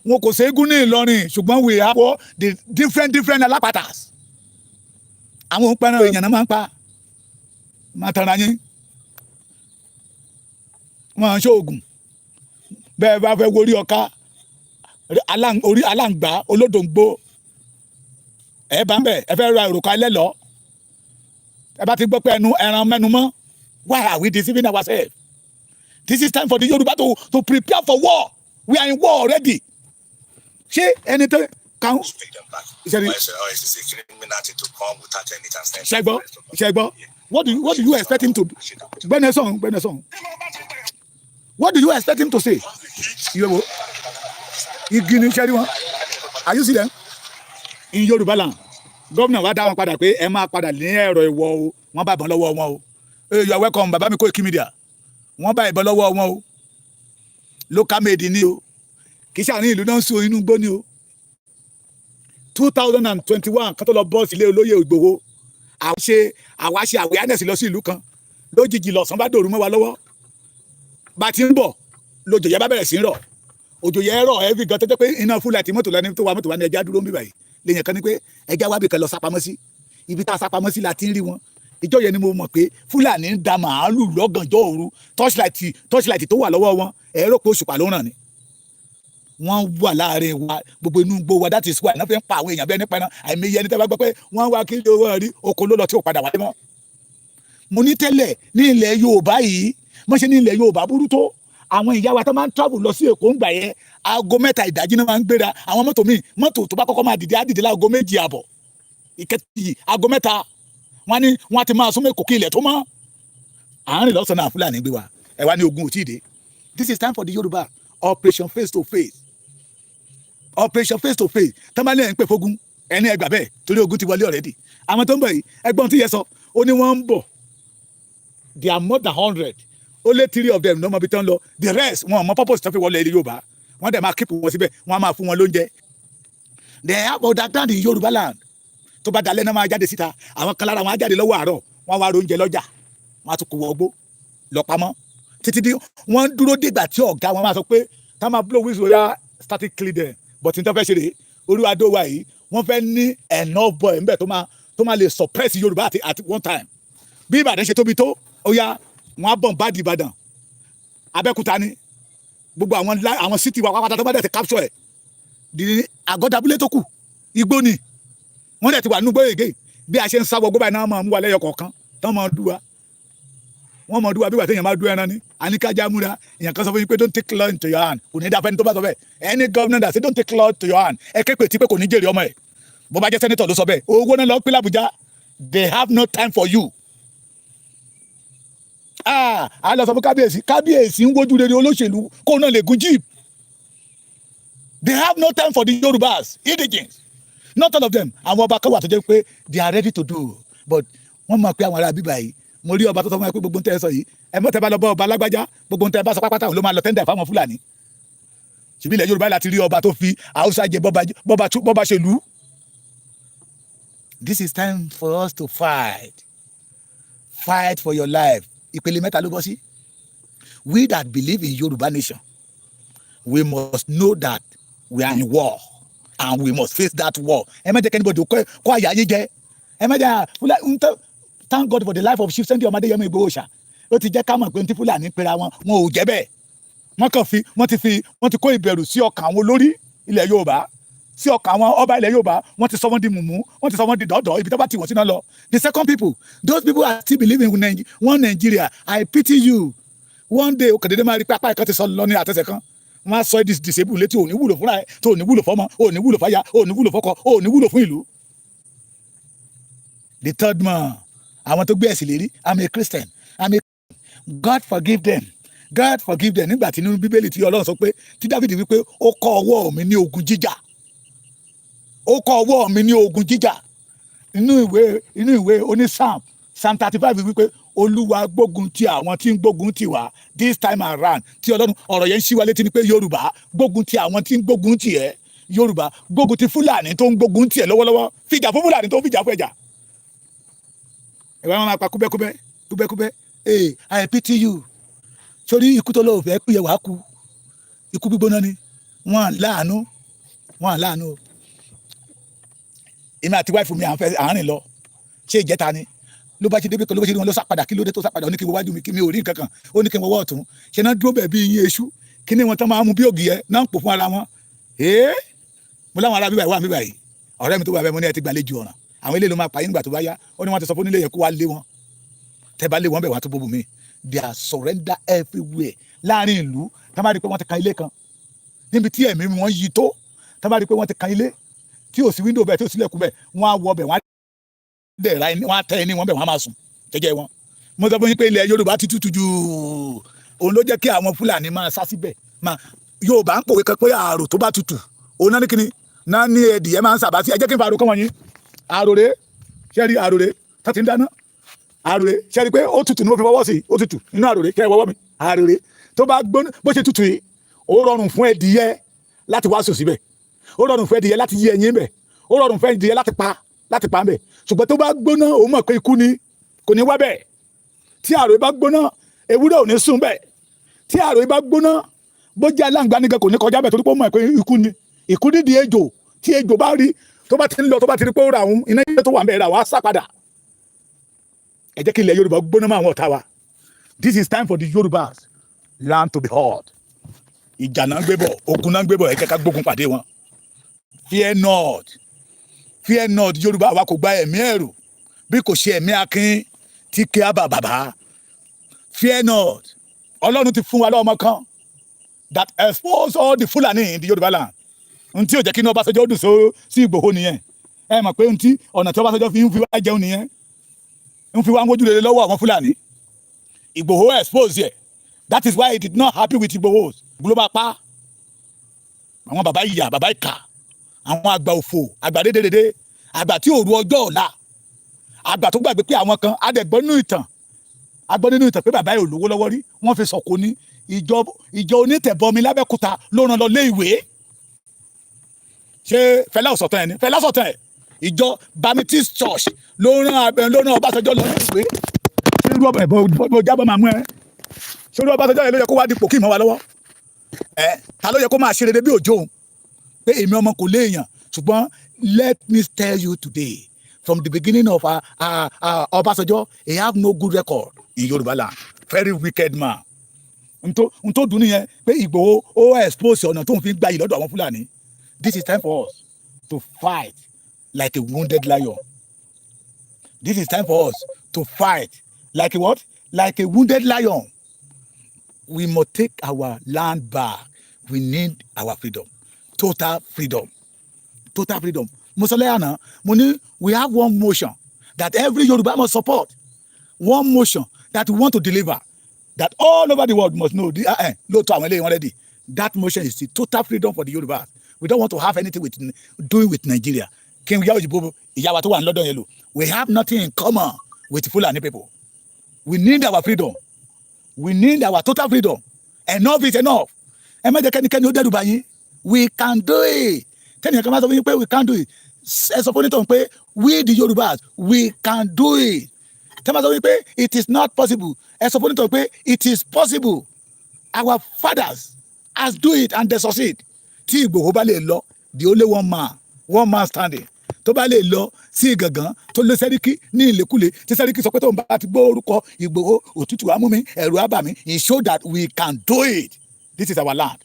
Wọn kò ṣẹ́gun ní Ìlọrin ṣùgbọ́n we have the different alápàtàs. Àwọn òpẹ́ràn èèyàn náà máa ń pa. Máa tara yín. Wọ́n ń ṣoògùn. Bẹ́ẹ̀ bá fẹ́ worí ọká orí aláǹgbá olódòǹgbò. Ẹ bá ń bẹ̀ ẹ fẹ́ ra òrùka ẹlẹ́lọ́. Ẹ bá ti gbọ́ pé ẹran mẹ́nu mọ́. Why are we deceiving ourselves? This is time for the Yoruba to prepare for war. We are in war already. Ṣé ẹni tó kàn. Ṣẹ́gbọ́. What do you expect him to do? Gbẹ́nẹ́sọ̀n. What do you expect him to say? Igi ni ṣẹ́rí wọn. Are you see them? In Yoruba land, gómìnà wa dá wọn padà pé ẹ máa padà ní ẹ̀rọ ìwọ o. Wọ́n bá ìbọn lọ́wọ́ wọn o. You are welcome, bàbá mi Koiki Media. Wọ́n bá ìbọn lọ́wọ́ wọn o. Local made ni o. Kì í ṣe àárín ìlú náà ń sun inú gbó ni o. 2021 kan tó lọ bọ́ọ̀sì ilé olóyè Ìgbòho. Àwa ṣe awareness lọ sí ìlú kan. Lójijì lọ̀sán bá dòrú mọ́ wa lọ́wọ́. Bá ti ń bọ̀ lójò yẹn bá bẹ̀rẹ̀ sí ń rọ̀. Òjò yẹn rọ̀ heavy gan tẹ́tẹ́ pé iná full light mọ́tò lẹ́ni tó wa mọ́tò wa ní ẹja dúró ń bí báyìí. Lèyàn kan ní pé ẹja wá bìkan lọ sápamọ́ sí. Ibi tá a sápamọ́ sí la ti ń rí wọn. Ìjọ yẹn ni mo mọ̀ pé Fúlàní ń da màálù lọ́gànjọ́ òru. Torchlight tó wà lọ́wọ́ wọn ẹ̀rọ pé òṣùpá ló ràn ni. Wọ́n wà láàrin wa gbogbo inú gbó wa that is why náà fi ń pa àwọn èèyàn bẹ́ẹ̀ nípa náà àìmọye ẹni tẹ́ bá gbọ́ pé wọ́n wá kí ló wọ́n rí oko ló lọ tí ò padà wálé mọ́. Mo ní tẹ́lẹ̀ ní ilẹ̀ Yorùbá yìí mo ṣe ní ilẹ̀ Yorùbá burú tó àwọn ìyá wa tó máa ń travel lọ sí Èkó ń gbà yẹn aago 3 ìdájí náà máa ń gbéra àwọn mọ́tò tó bá kọ́kọ́ máa dìde á dìde láago 2 àbọ̀ ìkẹtì aago 3 wọ́n ti máa súnmọ́ Èkó kí ilẹ̀ tó mọ́ àárín lọ́sàn-án Fúlàní gbé wa ẹ wá ní ogun ò tí ì dé. This is time for the Yoruba operation face to face. Operation face to face. Tọ́mọ́lẹ́ ń pè fógun ẹni ẹgbà bẹ́ẹ̀ torí ogun ti wọlé already. àwọn tó ń bọ̀ yìí ẹgbọ́n tí yẹ sọ ó ní wọ́n ń bọ̀ they are more than 100 only 3 of them ló mọ ibi tán lọ the rest wọn mọ purpose tó fi wọlé ilẹ̀ Yorùbá wọ́n dẹ̀ máa keep wọn síbẹ̀ wọ́n á máa fún wọn lóúnjẹ they have understand in Yorùbá land tó bá dalẹ́ náà máa jáde síta àwọn kan lára wọn á jáde lọ́wọ́ àárọ̀ wọ́n wá oúnjẹ lọ́jà wọ́n á tún kó wọgbó lọ pamọ́ títí dí wọ́n dúró dìgbà tí ọ̀gá wọn máa sọ pé tá máa blow whistle ya static clean them but n tó fẹ́ ṣe rèé olúwadó wa yìí wọ́n fẹ́ ní enough boy ńbẹ̀ tó máa lè suppress Yorùbá at one time bí Ìbàdàn ṣe tóbi tó ó yá wọ́n á bọ̀ bá di Ìbàdàn Abẹ́òkúta ní gbogbo àwọn city wa pátá tó bá dẹ̀ ti capture ẹ̀ di àgọ́dàbúlé tó kù igbó ni wọ́n dẹ̀ ti wà nínú gbóyègé bí a ṣe ń sáwọ́ gbóbá iná máa mú wa lẹ́yọ kọ̀ọ̀kan tán máa dúwa wọ́n máa dúwa bí wà téèyàn máa dú ẹran ní àníkájá múra èèyàn kan sọ fún yín pé don't take law into your hand kò ní dáfẹ́ni tó bá sọ bẹ́ẹ̀ any governor that say don't take law into your hand ẹ képe tí pé kò ní jèrè ọmọ ẹ̀ bó bá jẹ́ senator ló sọ bẹ́ẹ̀ owó náà lọ pé l'Àbújá they have no time for you. A lọ sọ fún kábíyèsí ń wojú rere olóṣèlú kó náà lè gun jeep. They have no time for the Yorùbás indigenes not all of them àwọn ọba kan wà tó jẹ́ pé they are ready to do but wọ́n mọ̀ pé àwọn ará bíbá yìí mo rí ọba tó sọ fún mi pé gbogbo ń tẹ́ ẹ sọ yìí ẹ mọ̀ tẹ́ bá lọ bọ́ ọba lágbájá gbogbo ń tẹ́ ẹ bá sọ pápátá òun ló máa lọ tẹ́ndà fáwọn Fúlàní ṣùgbọ́n ilẹ̀ Yorùbá láti rí ọba tó fi Haúsá jẹ bọ́ba ṣe lù. This is time for us to fight for your life. Ìpele mẹ́ta ló bọ́ sí. We that believe in Yorùbá nation we must know that we are in war and we must face that war. Ẹ má jẹ́ kẹ́nìbọ̀dì kó àyà yín jẹ. Ẹ má jẹ́ thank God for the life of Chief Sunday Ọmọdéyẹmọ Ìgbòho Òòṣà. Ó ti jẹ́ ká mọ̀ pé ní Fúlàní pera wọn ò jẹ́ bẹ́ẹ̀. Wọ́n ti kó ìbẹ̀rù sí ọkàn àwọn olórí ilẹ̀ Yorùbá sí ọkàn àwọn ọba ilẹ̀ Yorùbá wọ́n ti sọ wọ́n di mùmú wọ́n ti sọ wọ́n di dọ́dọ̀ ibi tó bá ti wọ́n sí náà lọ. The second people those people are still believing in one Nigeria. I pity you. One day òkèdèdè máa rí pé apá ìkan ti sọ lọ ní àtẹ̀sẹ̀ kan wọ́n á sọ ẹ́ disable létí òní wúlò fúnra ẹ̀ tó òní wúlò fọ́mọ òní wúlò fáyà òní wúlò fọ́kọ òní wúlò fún ìlú. The third man àwọn tó gbé ẹ̀sìn lérí I'm a Christian God forgive them nígbà tí nínú Bíbélì tí Ọlọ́run sọ pé tí Dáfídì wípé ó kọ́ ọwọ́ mi ní ogun jíjà inú ìwé oní Psalm 35 wípé Olúwa gbógun ti àwọn tí ń gbógun ti wá this time around tí Ọlọ́run ọ̀rọ̀ yẹn ń ṣí wa létí ni pé Yorùbá gbógun ti àwọn tí ń gbógun ti ẹ́ Yorùbá gbógun ti Fúlàní tó ń gbógun ti ẹ́ lọ́wọ́lọ́wọ́ fìjà fún Fúlàní tó ń fìjà fún ẹ̀jà ẹ̀wọ̀n wọn máa pa kúbẹ́kúbẹ́ I pity you sórí ikú tó lọ́wọ́ fẹ́ pìyẹ wàá kú ikú gbígbóná ni wọ́n láàánú èmi àti wáìfù mi àárín lọ ṣé ìjẹta ni ló bá ṣe débi kan ló bá ṣe rí wọn lọ sápadà kí ló dé tó sápadà ó ní kí n wọ wájú mi kí mi ò rí nǹkan kan ó ní kí n wọ ọ̀tún ṣe náà dúró bẹ̀ bí iyin eṣú kí ni wọn tán máa mú bí ògì yẹ náà ń pò fún ara wọn mo láwọn ará bíbá yìí wà bíbá yìí ọ̀rẹ́ mi tó wà bẹ́ẹ̀ mo ní ẹ ti gbàlejò ọ̀ràn àwọn ilé ló máa pa yín nígbà tó bá yá ó ní wọn ti sọ fún nílé yẹn kó wá lé wọn tẹ bá lé wọn bẹ̀ wá tó bóbú mi they are surrender everywhere láàrin ìlú tá bá rí pé wọ́n ti kan ilé kan níbi tí ẹ̀mí wọn yí tó tá bá rí pé wọ́n ti kan ilé tí ò sí wíńdò bẹ́ẹ̀ tí ò sílẹ̀kùn bẹ́ẹ̀ wọ́n á wọ bẹ̀ wọ́n á dẹ̀ ra ẹni wọ́n á tẹ ẹni wọ́n bẹ̀ wọ́n á máa sùn jẹ́jẹ́ wọn. mo sọ fún yín pé ilẹ̀ Yorùbá ti tútù jù òun ló jẹ́ kí àwọn Fúlàní máa sá síbẹ̀ Yorùbá ń pòwe kan pé àrò tó bá tutù òun náà ní kíni náà ní ẹdìyẹ máa ń sàbá sí ẹ jẹ́ kí n fa àrò kọ́ wọ̀nyí àròrè ṣẹ́rí àròrè tá ti ń dáná àròrè ṣẹ́rí pé ó tutù ní mo fi fọwọ́ sí ó tutù nínú àròrè kẹ́ ẹ wọ́wọ́ mi àròrè tó bá gbóná bó ṣe tutù yìí ó rọrùn fún ẹdìyẹ láti wá sùn síbẹ̀ ó rọrùn fún ẹdìyẹ láti yí ẹyin bẹ̀ ó rọrùn fún ẹdìyẹ láti pa ń bẹ̀ ṣùgbọ́n tó bá gbóná òun mọ̀ pé ikú ni kò ní wá bẹ̀ tí àròrè bá gbóná ewúrẹ́ ò ní sùn bẹ̀ tí àròrè bá gbóná bó jẹ́ aláǹgbá nìkan kò ní kọjá bẹ̀ torí pé ó mọ̀ pé ikú ni ikú nídìí ejò tí ejò bá rí tó bá ti ń lọ tó bá ti rí pé ó ra òun iná yẹn tó wà ń bẹ̀ ra wàá sá padà ẹ jẹ́ kí ilẹ̀ Yorùbá gbóná mọ́ àwọn ọ̀tá wa this is time for the Yorùbás land to be heard ìjà náà ń gbé bọ̀ ogun náà ń gbé bọ̀ ẹ jẹ́ ká gbógun pàdé wọn fear not Yorùbá wa kò gba ẹ̀mí ẹ̀rù bí kò ṣe ẹ̀mí akin tí kí á bà bàbá fear not Ọlọ́run ti fún wa lọ́mọ kan that expose all the Fulani in the Yorùbá land ntí ò jẹ́ kí ní Ọbásanjọ́ dùn sí Ìgbòho nìyẹn ẹ mọ̀ pé ntí ọ̀nà tí Ọbásanjọ́ fi ń fi wá jẹun nìyẹn ń fi wá ń wojú rere lọ́wọ́ àwọn Fulani Ìgbòho expose yẹ that is why he did not happy with Ìgbòho global pa àwọn bàbá ìyà bàbá ìkà àwọn àgbà òfò àgbà dédédédé àgbà tí ò ru ọjọ́ ọ̀la àgbà tó gbàgbé pé àwọn kan adẹ̀gbọ́n nínú ìtàn pé bàbá yìí ò lówó lọ́wọ́ rí wọ́n fi sọ̀kò ní ìjọ onítẹ̀bọmi lábẹ́kúta ló ràn lọ lé ìwé. ṣé Fẹlá ọ̀sọ̀tàn ẹ̀ ni Fẹlá ọ̀sọ̀tàn ẹ̀ ìjọ Baptist Church ló ràn Ọbásanjọ́ lọ lé ìwé. ṣé irú ọbẹ̀ bó jábọ̀ máa mú ẹ ṣé irú Ọbásanjọ́ yẹn ló yẹ kó wá dípò kí ìmọ̀ wa lọ́wọ́ ta ló yẹ kó máa ṣe rere bí òjò pé èmi ọmọ kò léèyàn. ṣùgbọ́n let me tell you today from the beginning of Ọbásanjọ́ he have no good record in Yorùbá land, very wicked man. n tó dùn nìyẹn pé Ìgbòho ó expose ọ̀nà tó ń fi gbà yìí lọ́dọ̀ àwọn Fúlàní. This is time for us to fight like a wounded lion. This is time for us to fight like a what? Like a wounded lion. We must take our land back. We need our freedom. Total freedom. Total freedom. Musoleyana, we have one motion that every Yoruba must support. One motion that we want to deliver. That all over the world must know. Already. That motion is the total freedom for the Yorubas. We don't want to have anything doing with Nigeria. We have nothing in common with Fulani people. We need our freedom. We need our total freedom. Enough is enough. We can do it. We can do it. We the Yorubas, we can do it. It is not possible. It is possible. Our fathers has do it and they succeed. The only one man standing. Tó bá lè lọ sí Ìgàngán tó lé Sẹ́ríkì ní Ìlékùlé tí Sẹ́ríkì sọ pé tó ń bá ti gbọ́ orúkọ Ìgbòho òtútù amúmi ẹ̀rù àbàmì, it show that we can do it. This is our land.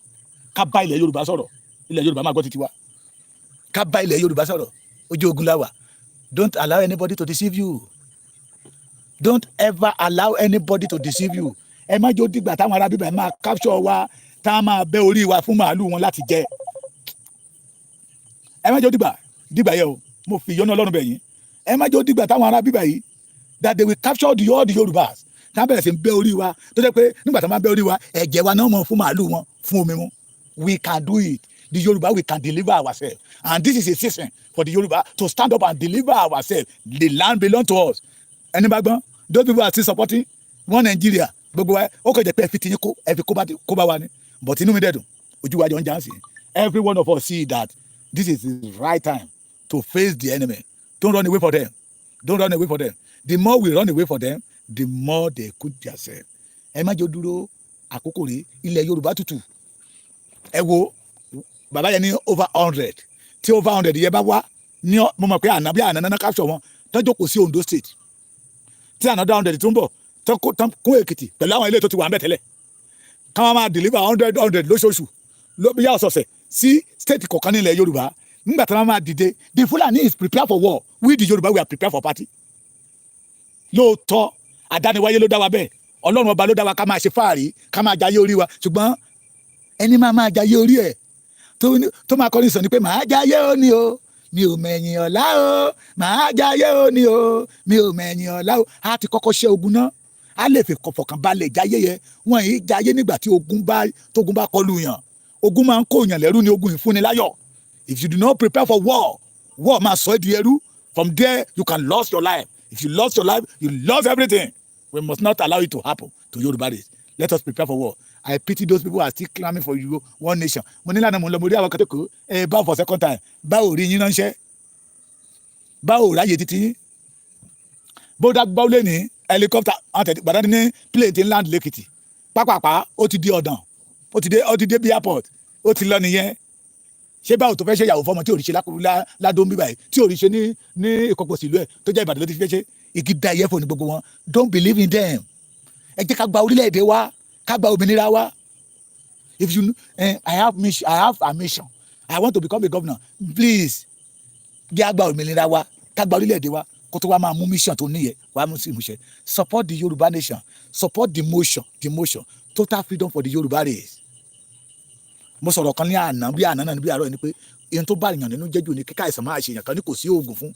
Ká bá ilẹ̀ Yorùbá sọ̀rọ̀, ilẹ̀ Yorùbá máa gbọ́ títí wa. Ká bá ilẹ̀ Yorùbá sọ̀rọ̀, ojú ogun la wà. Don't allow anybody to deceive you. Don't ever allow anybody to deceive you. Ẹ má jẹ́ ó dìgbà táwọn ará bíbá ẹ máa capture wa, tá a máa bẹ́ orí wa fún màálù wọn láti jẹ. Ẹ má jẹ́ ó dìgbà yẹ o. Mo fi yọ́nà Ọlọ́run bẹ̀ yín. Ẹ má jẹ́ ó dìgbà táwọn ará bíbá yìí that they will capture all the Yorubas. Tá a bẹ̀rẹ̀ sí ń bẹ́ orí wa tó jẹ́ pé nígbà tá a máa bẹ́ orí wa ẹ̀jẹ̀ wa náà mọ̀ fún màálù wọn fún omi mu. We can do it. The Yoruba, we can deliver ourselves. And this is a season for the Yoruba to stand up and deliver ourselves. The land belongs to us. Anybody? Those people are still supporting one Nigeria. Okay, but every one of us see that this is the right time to face the enemy. Don't run away for them. Don't run away for them. The more we run away for them, the more they could themselves. Ẹ má jẹ́ dúró àkókò rí ilẹ̀ Yorùbá tútù. Ẹ wo bàbá yẹn ní over 100. Tí over 100 yẹ bá wá ní mo mọ̀ pé àná náà capture wọn tó jókòó sí Ondo State. Tí another 100 tó ń bọ̀ tó kún Èkìtì pẹ̀lú àwọn ilé tó ti wà ń bẹ̀ tẹ́lẹ̀. Káwọn máa deliver 100 lóṣooṣù ló bí yá ọ̀sọ̀ọ̀sẹ̀ sí state kọ̀ọ̀kan nílẹ̀ Yorùbá. Nígbà tí wọ́n máa dìde, the Fulani is prepared for war. We the Yoruba, we are prepared for party. Lóòótọ́ àdániwáyé ló dá wa bẹ́ẹ̀. Ọlọ́run ọba ló dá wa ká máa ṣe fáàrí, ká máa jayé orí wa. Ṣùgbọ́n ẹni máa jayé orí ẹ̀ tó máa kọrin sọ ni pé màá jayé òní o, mi ò mẹ̀yìn ọ̀la o, màá jayé òní o, mi ò mẹ̀yìn ọ̀la o. A ti kọ́kọ́ ṣe ogun náà. A lè fi fọkàn balẹ̀ jayé yẹn. Wọ́n yìí jayé nígbà tí ogun bá kọlù yàn. Ogun máa ń kó yàn lẹ́rú ni ogun ìfúnni láyọ̀. If you do not prepare for war máa sọ ẹ́ di ẹrú. From there, you can lose your life. If you lost your life, you lost everything. We must not allow it to happen to Yoruba race. Let us prepare for war. I pity those people who are still clamoring for you, one nation. Mo ní lánàá mo lọ mo rí àwọn kẹ́tẹ́kọ̀ọ́ báwo for second time. Báwo rí yín ránṣẹ́? Báwo ráyè títí yín? Báwo lè ní helicopter gbàdá ní plane ti land lẹ́kìtì. Pápápá ó ti di ọ̀dàn. Ó ti dé bí airport. Ó ti lọ nìyẹn. Ṣé báwo tó fẹ́ ṣe ìyàwó fọmọ tí òrìṣẹ́ ládó ń bí báyìí tí òrìṣẹ́ ní ìkọ̀pọ̀ sílùú ẹ̀ tó jẹ́ Ìbàdàn ló ti fẹ́ ṣe igi da ẹyẹ fò ní gbogbo wọn. Don't believe in them. Ẹ jẹ́ ká gba orílẹ̀-èdè wa, ká gba òmìnira wa. If you I have a mission. I want to become a governor. Please jẹ́ àgbà òmìnira wa, ká gba orílẹ̀-èdè wa kó tó wá máa mú mission tó níyẹ wá mú sí ìmúṣẹ. Support the Yoruba nation. Support the motion. Total freedom for the Yoruba race. Mo sọ̀rọ̀ kan ní àná bí àárọ̀ ni pé ihun tó bá èèyàn nínú jẹ́jù ni kíkà ìsàn máa ṣe èèyàn kan ní kò sí oògùn fún.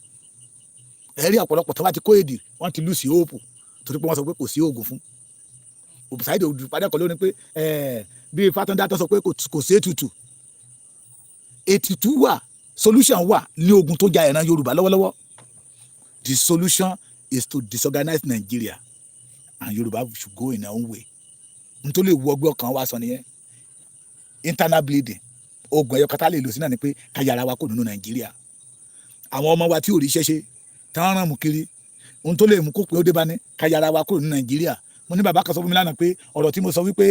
Ẹ̀rí ọ̀pọ̀lọpọ̀ tó bá ti kó èdè wọ́n ti lose hope torí pé wọ́n sọ pé kò sí oògùn fún. Òbísáìdì òdùpadà kan ló ní pé bí Fátúndá tó sọ pé kò sí ètùtù. Ètùtù wà, solution wà ní ogun tó ja ìran Yorùbá lọ́wọ́lọ́wọ́. The solution is to disorganize Nigeria and Yoruba should go in their own way. Nítorí ewu ọgbẹ́ ọkàn wa sọ nìyẹn. Internal bleeding. Oògùn ẹyọ kátà lè lò sí náà ni pé ká yára wa kó nínú Nàìjíríà. Àwọn ọmọ wa tí ò rí iṣẹ́ ṣe tí wọ́n rán mú kiri. Ohun tó lè mú kó pé ó dé bá ní ká yára wa kó nínú Nàìjíríà. Mo ní bàbá kan sọ fún mi lánàá pé ọ̀rọ̀ tí mo sọ wípé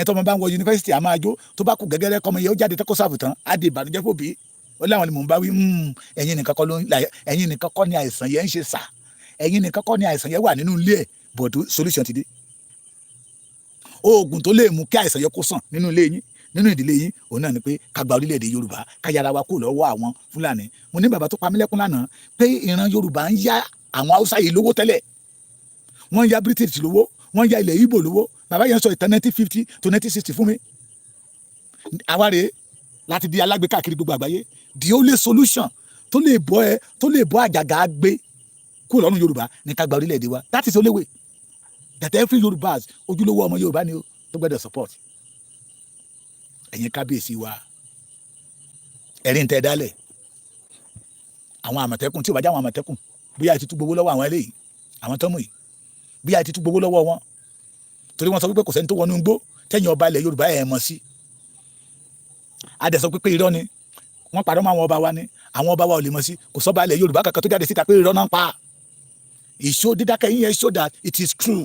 tọ́mọ bá ń wọ yunifásitì a máa jó tó bá kù gẹ́gẹ́rẹ́ kọ́mọ yẹn ó jáde tẹ́kọ̀ sáàfù tán á di ìbànújẹ́ fòbí. Ó láwọn ni mò ń bá wí ẹ̀yin nìkan kọ́ ni àìsàn yẹn ń ṣe sà. Ẹ̀yin nìkan kọ́ ni àìsàn yẹn wà nínú ilé ẹ̀ but solution ti dé. Oògùn tó lè mú kí àìsàn yẹn kó sàn nínú ilé yín nínú ìdílé yín òun náà ni pé ká gba orílẹ̀-èdè Yorùbá ká yára wa kó lọ́wọ́ àwọn Fúlàní. Mo ní bàbá tó pa mí lẹ́kún lánàá pé ìran Yorùbá ń yá àwọn Haúsá yìí lówó tẹ́lẹ̀. Wọ́n ń yá British lówó, wọ́n ń yá ilẹ̀ Ìgbò lówó. Bàbá yẹn sọ ìtàn 1950 to 1960 fún mi. Àwa rèé láti di alágbé káàkiri gbogbo àgbáyé. The only solution tó lè bọ́ àjàgà gbé kúrò lọ́rùn Yorùbá ní ká gba orílẹ̀-èdè wa. That is the only way that every Yorùbá ojúlówó ọmọ Yorùbá ni ó tó gbọ́dọ̀ support. Ẹ̀yin kábíyèsí wa ẹ̀rí ń tẹ́ dálẹ̀ àwọn àmọ̀tẹ́kùn tí ò bá já àwọn àmọ̀tẹ́kùn bóyá ẹ ti tú gbowó lọ́wọ́ àwọn eléyìí àwọn tọ́mù yìí bóyá ẹ ti tú gbowó lọ́wọ́ wọn torí wọ́n sọ pé kò sẹ́ni tó wọnú igbó tẹ́yìn ọba ilẹ̀ Yorùbá ẹ̀ mọ̀ sí. Adẹ̀ sọ pé irọ́ ni wọ́n parọ́ mọ́ àwọn ọba wa ni àwọn ọba wa ò lè mọ̀ sí kò sọ́ba ilẹ̀ Yorùbá kankan tó jáde síta pé irọ́ náà ń pa. Ìṣó dídákẹ́ yín yẹn show that it is true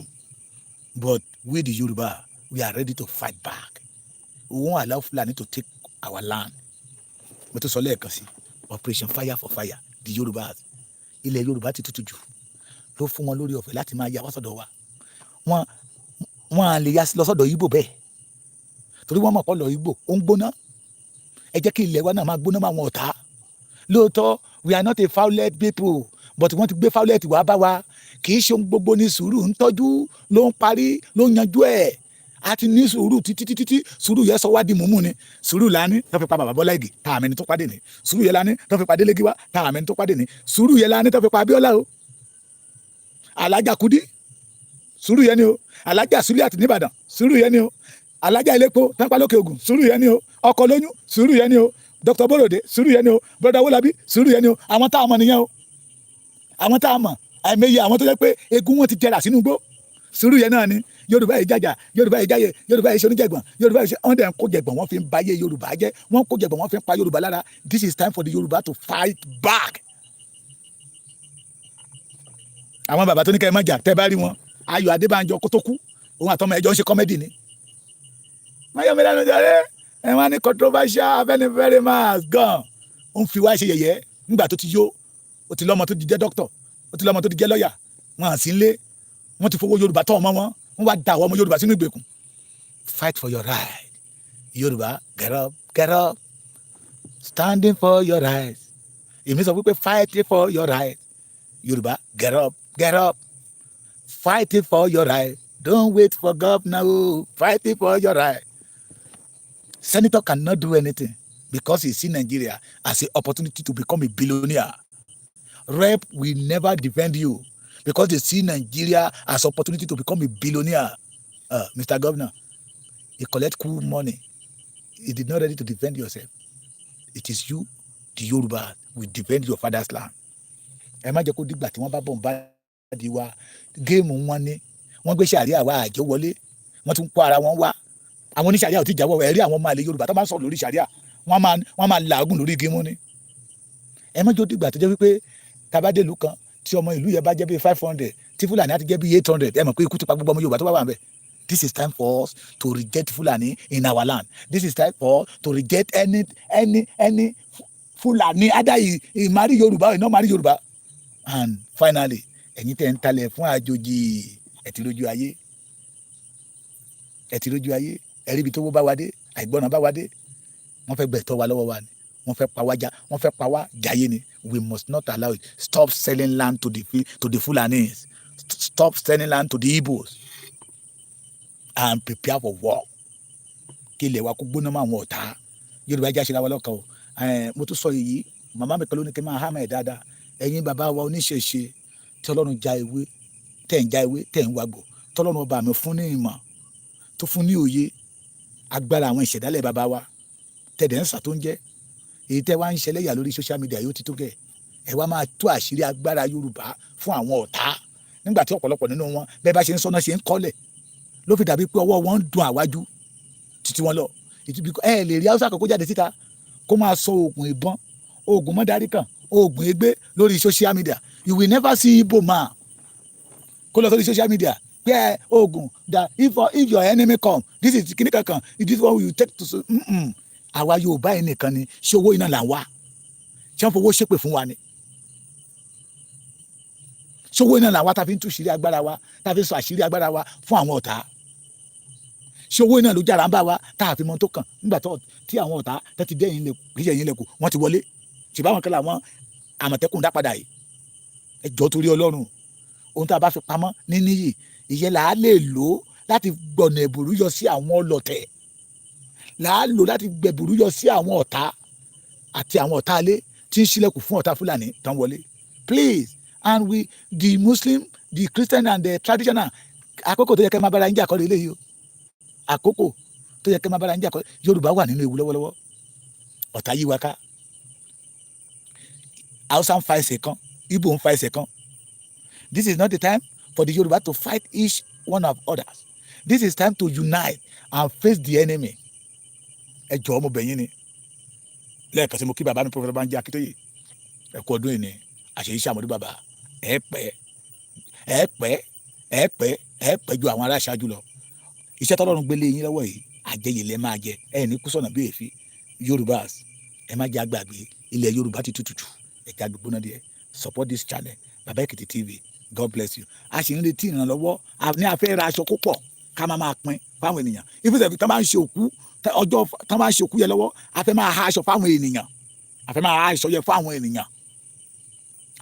but we the Yorùbá we are ready to fight back. We won't allow Fulani to take our land. Mo tó sọ lẹ́ẹ̀kan sí operation fire for fire the Yorùbá ilẹ̀ Yorùbá ti tútù jù ló fún wọn lórí ọ̀fẹ́ láti máa yà wá sọ́dọ̀ wa. Wọ́n á lè yá lọ sọ́dọ̀ Ìgbò bẹ́ẹ̀ torí wọ́n mọ̀ pọ̀ lọ Ìgbò ó ń gbóná. Ẹ jẹ́ kí ilẹ̀ wa náà máa gbóná máa wọn ọ̀tá. Lóòótọ́ we are not a violent people but wọ́n ti gbé violent wá bá wa. Kì í ṣe ohun gbogbo ní sùúrù ń tọ́jú ló ń parí ló ń yanjú ẹ̀. A ti ní sùúrù títí sùúrù yẹn sọ wá di mùmú ni. Sùúrù lání tó fi pa bàbá Bọ́lá Ìgè tá àmì ẹni tó pàdé ni. Sùúrù yẹn lání tó fi pa Délégi wá tá àmì ẹni tó pàdé ni. Sùúrù yẹn lání tó fi pa Abíọ́lá o. Alájà Kúdí sùúrù yẹn ni o. Alájà Suliat nìbàdàn sùúrù yẹn ni o. Alájà Ilépo tápá lókè Ògùn sùúrù yẹn ni o. Ọkọ̀ lóyún sùúrù yẹn ni o. Dr. Borode sùúrù yẹn ni o. Brother Wolabi sùúrù yẹn ni o. Àwọn tá a mọ̀ nìyẹn o. Àwọn tá a mọ̀ àìmọye àwọn tó jẹ́ pé egun wọn ti jẹrà sínú igbó sùúrù yẹn náà ni. Yorùbá yìí jàjà Yorùbá yìí jáyè Yorùbá yìí ṣoníjẹ̀gbọ̀n Yorùbá yìí ṣe wọ́n dẹ̀ ń kó jẹ̀gbọ̀n wọ́n fi ń bayé Yorùbá jẹ́ wọ́n kó jẹ̀gbọ̀n wọ́n fi ń pa Yorùbá lára. This is time for the Yorùbá to fight back. Àwọn bàbá tó ní kẹ́ ẹ má jà tẹ́ bá rí wọn Ayọ̀ Adébánjọ kó tó kú òun àtọmọ ẹjọ́ ń ṣe kọ́mẹ́dì ni. Mayọ̀mí lẹ́nu jàre ẹ wá ní controversial Afẹ́nifẹ́re mass gan ó ń fi wá ṣe yẹ̀yẹ́ nígbà tó ti yó ó ti lọ́mọ tó ti jẹ́ dókítọ̀ ó ti lọ́mọ tó ti jẹ́ lọ́ọ̀yà wọn à sí ń lé wọ́n ti fowó Yorùbá tọ́ ọmọ wọn wọ́n wá da àwọn ọmọ Yorùbá sínú ìgbèkùn. Fight for your right Yorùbá get up standing for your right. Èmi sọ wípé fighting for your right Yorùbá get up fighting for your right. Don't wait for governor fighting for your right. Senator cannot do anything because he see Nigeria as an opportunity to become a billionaire. Rep will never defend you because they see Nigeria as opportunity to become a billionaire. Mr. Governor, you collect cool money. You did not ready to defend yourself. It is you, the Yoruba, will defend your father's land. Ẹ má jẹ́ kó dìgbà tí wọ́n bá bọ̀ ń bá di wa géèmù wọn ni wọ́n gbé sàríà wa àjọ wọlé wọ́n tún kó ara wọn wá àwọn oníṣàríà ò ti jáwọ́ ẹ̀rí àwọn ọmọ àlè Yorùbá tó máa ń sọ̀rọ̀ lórí sàríà wọ́n máa làágùn lórí géèmù ni. Ẹ má jẹ́ dìgbà tó jẹ́ wípé tabadélu kan tí ọmọ ìlú yẹn bá jẹ́ bí 500 tí Fúlàní á ti jẹ́ bí 800 ẹ mọ̀ pé ikú ti pa gbogbo ọmọ Yorùbá tó bá wà níbẹ̀. This is time for us to reject Fulani in our land. This is time for us to reject any Fulani either he marry Yorùbá or he no marry Yorùbá. And finally ẹ̀yin tẹ́ ń talẹ̀ fún àjòjì ẹ ti rójú ayé ẹ̀rí ibi tó wó bá wa dé àìgbọ́ràn bá wa dé wọ́n fẹ́ gbẹ̀tọ́ wa lọ́wọ́ wa ni wọ́n fẹ́ pa wá jayé ni. We must not allow it. Stop selling land to the Fulanis. Stop selling land to the Igbos and prepare for war. Kí ilẹ̀ wa kó gbóná mọ́ àwọn ọ̀tá Yorùbá jẹ́ àṣírí wa lọ́kàn o. Mo tún sọ èyí màmá mi kan ló ní kí n máa há mẹ́ dáadáa ẹ̀yin bàbá wa oníṣẹ̀ṣe tí Ọlọ́run já ewé tẹ̀ ń wàgbọ̀ tọ́lọ́run ọba mi fún ní ìmọ̀ tó fún ní òye agbára àwọn ìṣẹ̀dálẹ̀ bàbá wa tẹ̀dẹ̀ ń sà tó ń jẹ́ èyí tẹ́ wá ń ṣẹlẹ́yà lórí social media yóò ti tó gẹ̀ ẹ wá máa tú àṣírí agbára Yorùbá fún àwọn ọ̀tá nígbà tí ọ̀pọ̀lọpọ̀ nínú wọn bẹ́ẹ̀ bá ṣe ń sọ́nà ṣe ń kọ́lẹ̀ ló fi dàbí pé ọwọ́ wọn ń dùn àwájú títí wọn lọ ẹ lè rí Haúsá kan kó jáde síta kó máa sọ oògùn ìbọn oògùn mọ́dárí kan oògùn egbé lórí social media you will never see Igbo man kó lọ sórí social media pé oògùn that if your enemy come this is kìnnì kankan this one you take to àwa Yorùbá yìí nìkan ni ṣé owó iná là ń wá ṣé wọ́n fowó ṣépè fún wa ni ṣé owó iná là ń wá tá a fi ń tú àṣírí agbára wa tá a fi ń sọ àṣírí agbára wa fún àwọn ọ̀tá ṣé owó iná ló jára ń bá wa tá a fi mọ tó kàn nígbà tí àwọn ọ̀tá tó ti dẹ́yìn lẹ́kọ̀ọ́ wọ́n ti wọlé ṣùgbọ́n àwọn kan làwọn Àmọ̀tẹ́kùn dá padà yìí ẹ jọ̀ọ́ torí Ọlọ́run ohun tá a bá fi pamọ́ níyì ìyẹn là á lè lò láti gbọ̀nà ẹ̀bùrú yọ sí àwọn ọlọ̀tẹ̀ là á lò láti gbẹ̀bùrú yọ sí àwọn ọ̀tá àti àwọn ọ̀tá alé tí ń ṣílẹ̀kùn fún ọ̀tá Fúlàní tán wọlé please and we the Muslim the Christian and the traditional àkókò tó yẹ kẹ́ máa bára ń jà kọ́ lé léyìí o àkókò tó yẹ kẹ́ máa bára ń jà kọ́ Yorùbá wà nínú ewu lọ́wọ́lọ́wọ́ ọ̀tá yí wa ká Hausa ń fa ẹsẹ̀ kan Igbo ń fa ẹsẹ̀ kan this is not the time for the Yoruba to fight each one of others this is time to unite and face the enemy ẹ jọ̀ọ́ mo bẹ̀ yín ni lẹ́ẹ̀kan sí mo kí bàbá mi Prophet Banji Akíntóyè ẹ kú ọdún yìí ni àṣeyí sàmọ́dún bàbá ẹ pẹ́ ju àwọn ará ṣáájú lọ iṣẹ́ tọ́lọ́run gbélé yín lọ́wọ́ yìí àjẹyè lẹ́ máa jẹ ẹ ní kúsọ̀nà bí èéfín Yorùbás ẹ má jẹ́ àgbàgbé ilẹ̀ Yorùbá ti tutù ẹ̀ka gbígbóná díẹ̀ support this channel Baba Ekiti TV God bless you a sì ń retí ìrànlọ́wọ́ ní afẹ́ ra aṣọ púpọ̀ ká máa pín fáwọn ènìyàn ìfẹsẹ̀ tán bá ń ṣe òkú ọjọ́ tán bá ń ṣe òkú yẹn lọ́wọ́ a fẹ́ máa ha aṣọ fáwọn ènìyàn a fẹ́ máa ha aṣọ yẹn fáwọn ènìyàn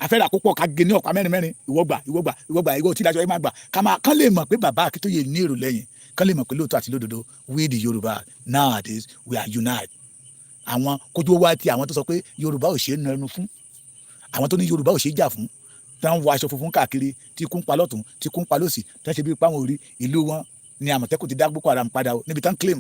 a fẹ́ rà púpọ̀ ká gé ní ọ̀pá mẹ́rin ìwọ tí ìdájọ́ yẹn máa gbà kán lè mọ̀ pé Baba Akíntóyè ní èrò lẹ́yìn kán lè mọ̀ pé lóòótọ́ àti lódodo we the Yorùbá nowadays we are united àwọn kójú wá ti àwọn tó sọ pé Yorùbá ò ṣe é nẹnu fún àwọn tó ní Yorùbá ò ṣe é jà fún tán wọ aṣọ funfun káàkiri tí kún pa lọ́tún tí kún pa lọ́sì tán ṣe bí páwọn orí ìlú wọn ni Àmọ̀tẹ́kùn ti dá Boko Haram padà o níbi tán claim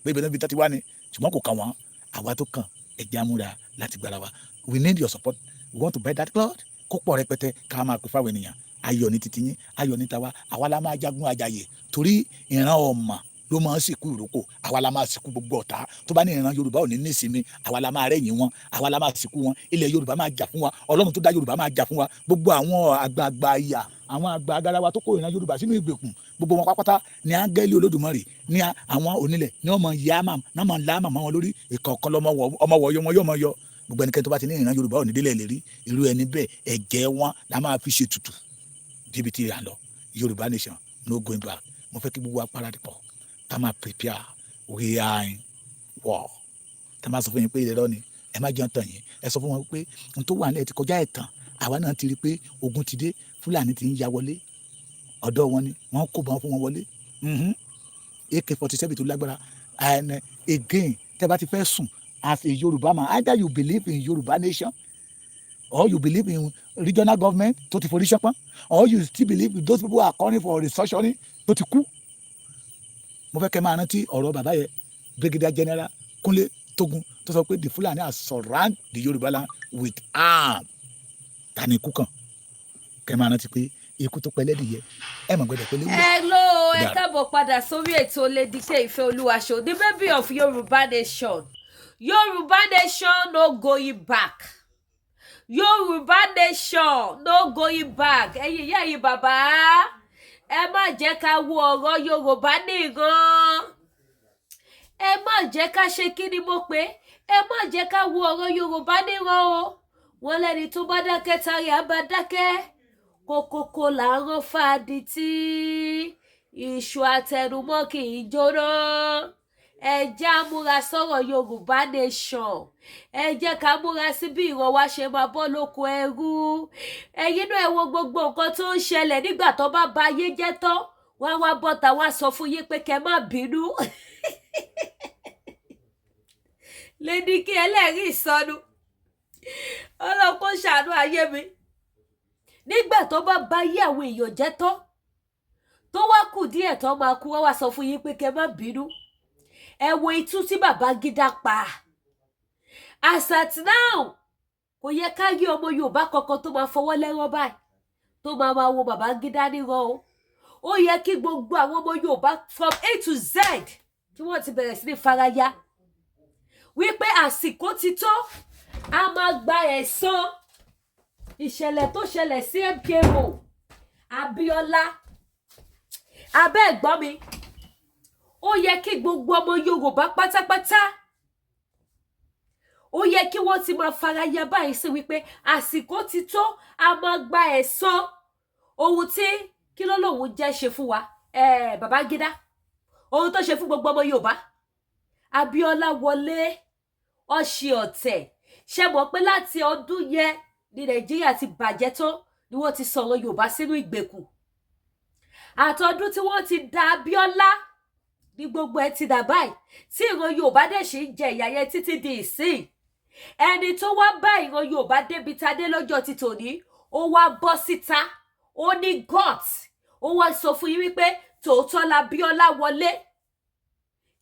pé ibẹ̀ níbi tán ti wá ni ṣùgbọ́n kò kàn wọ́n àwa tó kàn ẹ̀jẹ̀ amúra láti gbára wa we need your support we want to buy that cloth kó pọ̀ rẹpẹtẹ ká máa pè fáwọn ènìyàn ayọ̀ ní titi yín ayọ̀ ní tàwa àwa la máa jagun àjàyè torí ìran ọmọ ló máa ń sìnkú ìrókò àwa la máa sìnkú gbogbo ọ̀tá tó bá ní ìran Yorùbá ò ní nísinmi àwa la máa rẹ́yìn wọn àwa la máa sìnkú wọn ilẹ̀ Yorùbá máa jà fún wa Ọlọ́run tó dá Yorùbá máa jà fún wa gbogbo àwọn àgbààgbà ìyà àwọn àgbà agarawa tó kó ìran Yorùbá sínú ìgbèkùn gbogbo wọn pápátá ní áńgẹ́lì Olódùmarè ní àwọn onílẹ̀ ní ọmọ ìyá náà máa ń lá màmá wọn lórí ìkọ̀ọ̀kan ọmọ wọ̀ yọ mọ́ yọ gbogbo ẹnikẹ́ni tó bá ti ní ìran Yorùbá ò ní délẹ̀ lérí irú ẹni bẹ́ẹ̀ ẹ̀jẹ̀ wọn la máa fi ṣe tutù débi tí ìyá lọ Yorùbá nation no going back mo fẹ́ kí gbogbo wa paradìpọ̀ ká máa prepare we are in war tá máa sọ fún yín pé ilẹ̀ lọ́ni ẹ má jẹun tàn yín ẹ sọ fún wọn pé n tó wà nílẹ̀ ti kọjá ẹ̀tàn àwa náà ti rí pé ogun ti dé Fúlàní ti ń ya wọlé ọ̀dọ̀ wọn ni wọ́n kó bọ́n fún wọn wọlé AK-47 tó lágbára and again tẹ́ bá ti fẹ́ sùn as a Yorùbá man either you believe in Yorùbá nation or you believe in regional government tó ti forí ṣọpọ́n or you still believe in those people who are calling for restructuring tó ti kú. mo fẹ́ kẹ́ máa rántí ọ̀rọ̀ bàbá yẹn Brigadier General Kúnlé Tógun tó sọ pé the Fulani are surround the Yorùbá land with arm tani ikú kan kẹ́ máa rántí pé ikú tó pẹ́ lẹ́dìí yẹ ẹ mọ̀ gbọ́dọ̀ pé léwu. hello ẹ káàbọ̀ padà sórí ètò Lédìkẹ́ Ìfẹ́ Olúwaṣọ the baby of Yorùbá nation Yorùbá nation no going back Yorùbá nation no going back ẹ̀yin ìyá yìí bàbá ẹ má jẹ́ ká wo ọ̀rọ̀ Yorùbá nìkan ẹ má jẹ́ ká ṣe kí ni mo pé ẹ má jẹ́ ká wo ọ̀rọ̀ Yorùbá nìkan o wọn lẹ́ni tó bá dákẹ́ tari á bá dákẹ́ kókókó là ń rán fàdí tí iṣu àtẹnumọ́ kì í jóná ẹ jẹ́ á múra sọ̀rọ̀ Yorùbá nation ẹ jẹ́ ká múra sí bí ìran wa ṣe máa bọ́ lóko ẹrú ẹ̀yin náà ẹ wo gbogbo nǹkan tó ń ṣẹlẹ̀ nígbà tó bá ba ayé jẹ́ tán wọ́n wá bọ́ta wá sọ fún yín pé kẹ́ má bínú Lédìkẹ́ ẹlẹ́rìí ìsọnù ọlọ́pọ̀ ṣàánú ayé mi nígbà tó bá ba ayé àwọn èèyàn jẹ́ tán tó wá kù díẹ̀ tó máa kú wọ́n wá sọ fún yín pé kẹ́ má bínú ẹ wo itú tí Babangida pa as at now kò yẹ ká rí ọmọ Yorùbá kankan tó máa fọwọ́ lẹ́rán báyìí tó máa wo Babangida níran o. Ó yẹ kí gbogbo àwọn ọmọ Yorùbá from A to Z tí wọ́n ti bẹ̀rẹ̀ sí ní faraya wípé àsìkò ti tó, a máa gba ẹ̀san ìṣẹ̀lẹ̀ tó ṣẹlẹ̀ sí MKO Abíọ́lá. Abẹ́ ẹ̀gbọ́n mi, ó yẹ kí gbogbo ọmọ Yorùbá pátápátá, ó yẹ kí wọ́n ti máa faraya báyìí sí wípé àsìkò ti tó, a máa gba ẹ̀san ohun tí kí ló lòun jẹ́ ṣe fún wa Babangida, ohun tó ṣe fún gbogbo ọmọ Yorùbá. Abíọ́lá wọlé ọṣì ọ̀tẹ̀, ṣe mọ̀ pé láti ọdún yẹn ní Nàìjíríà ti bàjẹ́ tó ni wọ́n ti sọ̀rọ̀ Yorùbá sínú ìgbèkùn. Àtọdún tí wọ́n ti da Abíọ́lá ní gbogbo ẹ ti dà báyìí tí ìran Yorùbá dẹ̀ ṣe ń jẹ ìyà yẹn títí di ìsìn. Ẹni tó wá bá ìran Yorùbá débi tadé lọ́jọ́ ti tòní, ó wá bọ́ síta, ó ní gut, ó wá sọ fún yín wípé tòótọ́ la Abíọ́lá wọlé,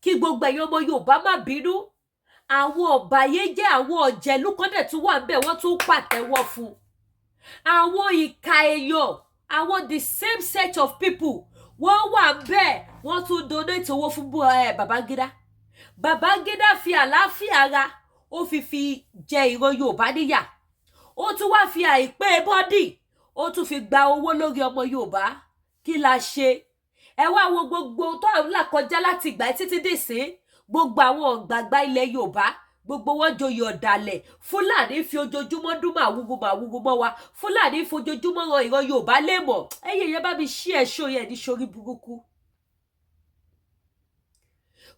kí gbogbo ẹ̀yin ọmọ Yorùbá má bínú. Àwọn ọ̀bàyéjẹ́, àwọn ọ̀jẹ̀lú kan dẹ̀ tún wà ń bẹ̀, wọ́n tún pàtẹ́wọ́ fún. Àwọn ìka èèyàn, àwọn the same set of people, wọ́n wà ń bẹ̀, wọ́n tún donate owó fún Babangida. Babangida fi àlàáfíà ara, ó fi jẹ ìran Yorùbá níyà. Ó tún wá fi àìpé bọ́dì, ó tún fi gba owó lórí ọmọ Yorùbá. Kí la ṣe? Ẹ wá wo gbogbo tó ń là kọjá láti ìgbà títí dìsín. Gbogbo àwọn ọ̀gbàgbà ilẹ̀ Yorùbá, gbogbo wọn joyè ọ̀dàlẹ̀. Fúlàní fi ojoojúmọ́ dún màwúgu mọ́ wa. Fúlàní fi ojoojúmọ́ ran ìran Yorùbá lémọ̀. Ẹ̀yin yẹn bá mi ṣí ẹ̀ṣọ́ yẹn ní sórí burúkú.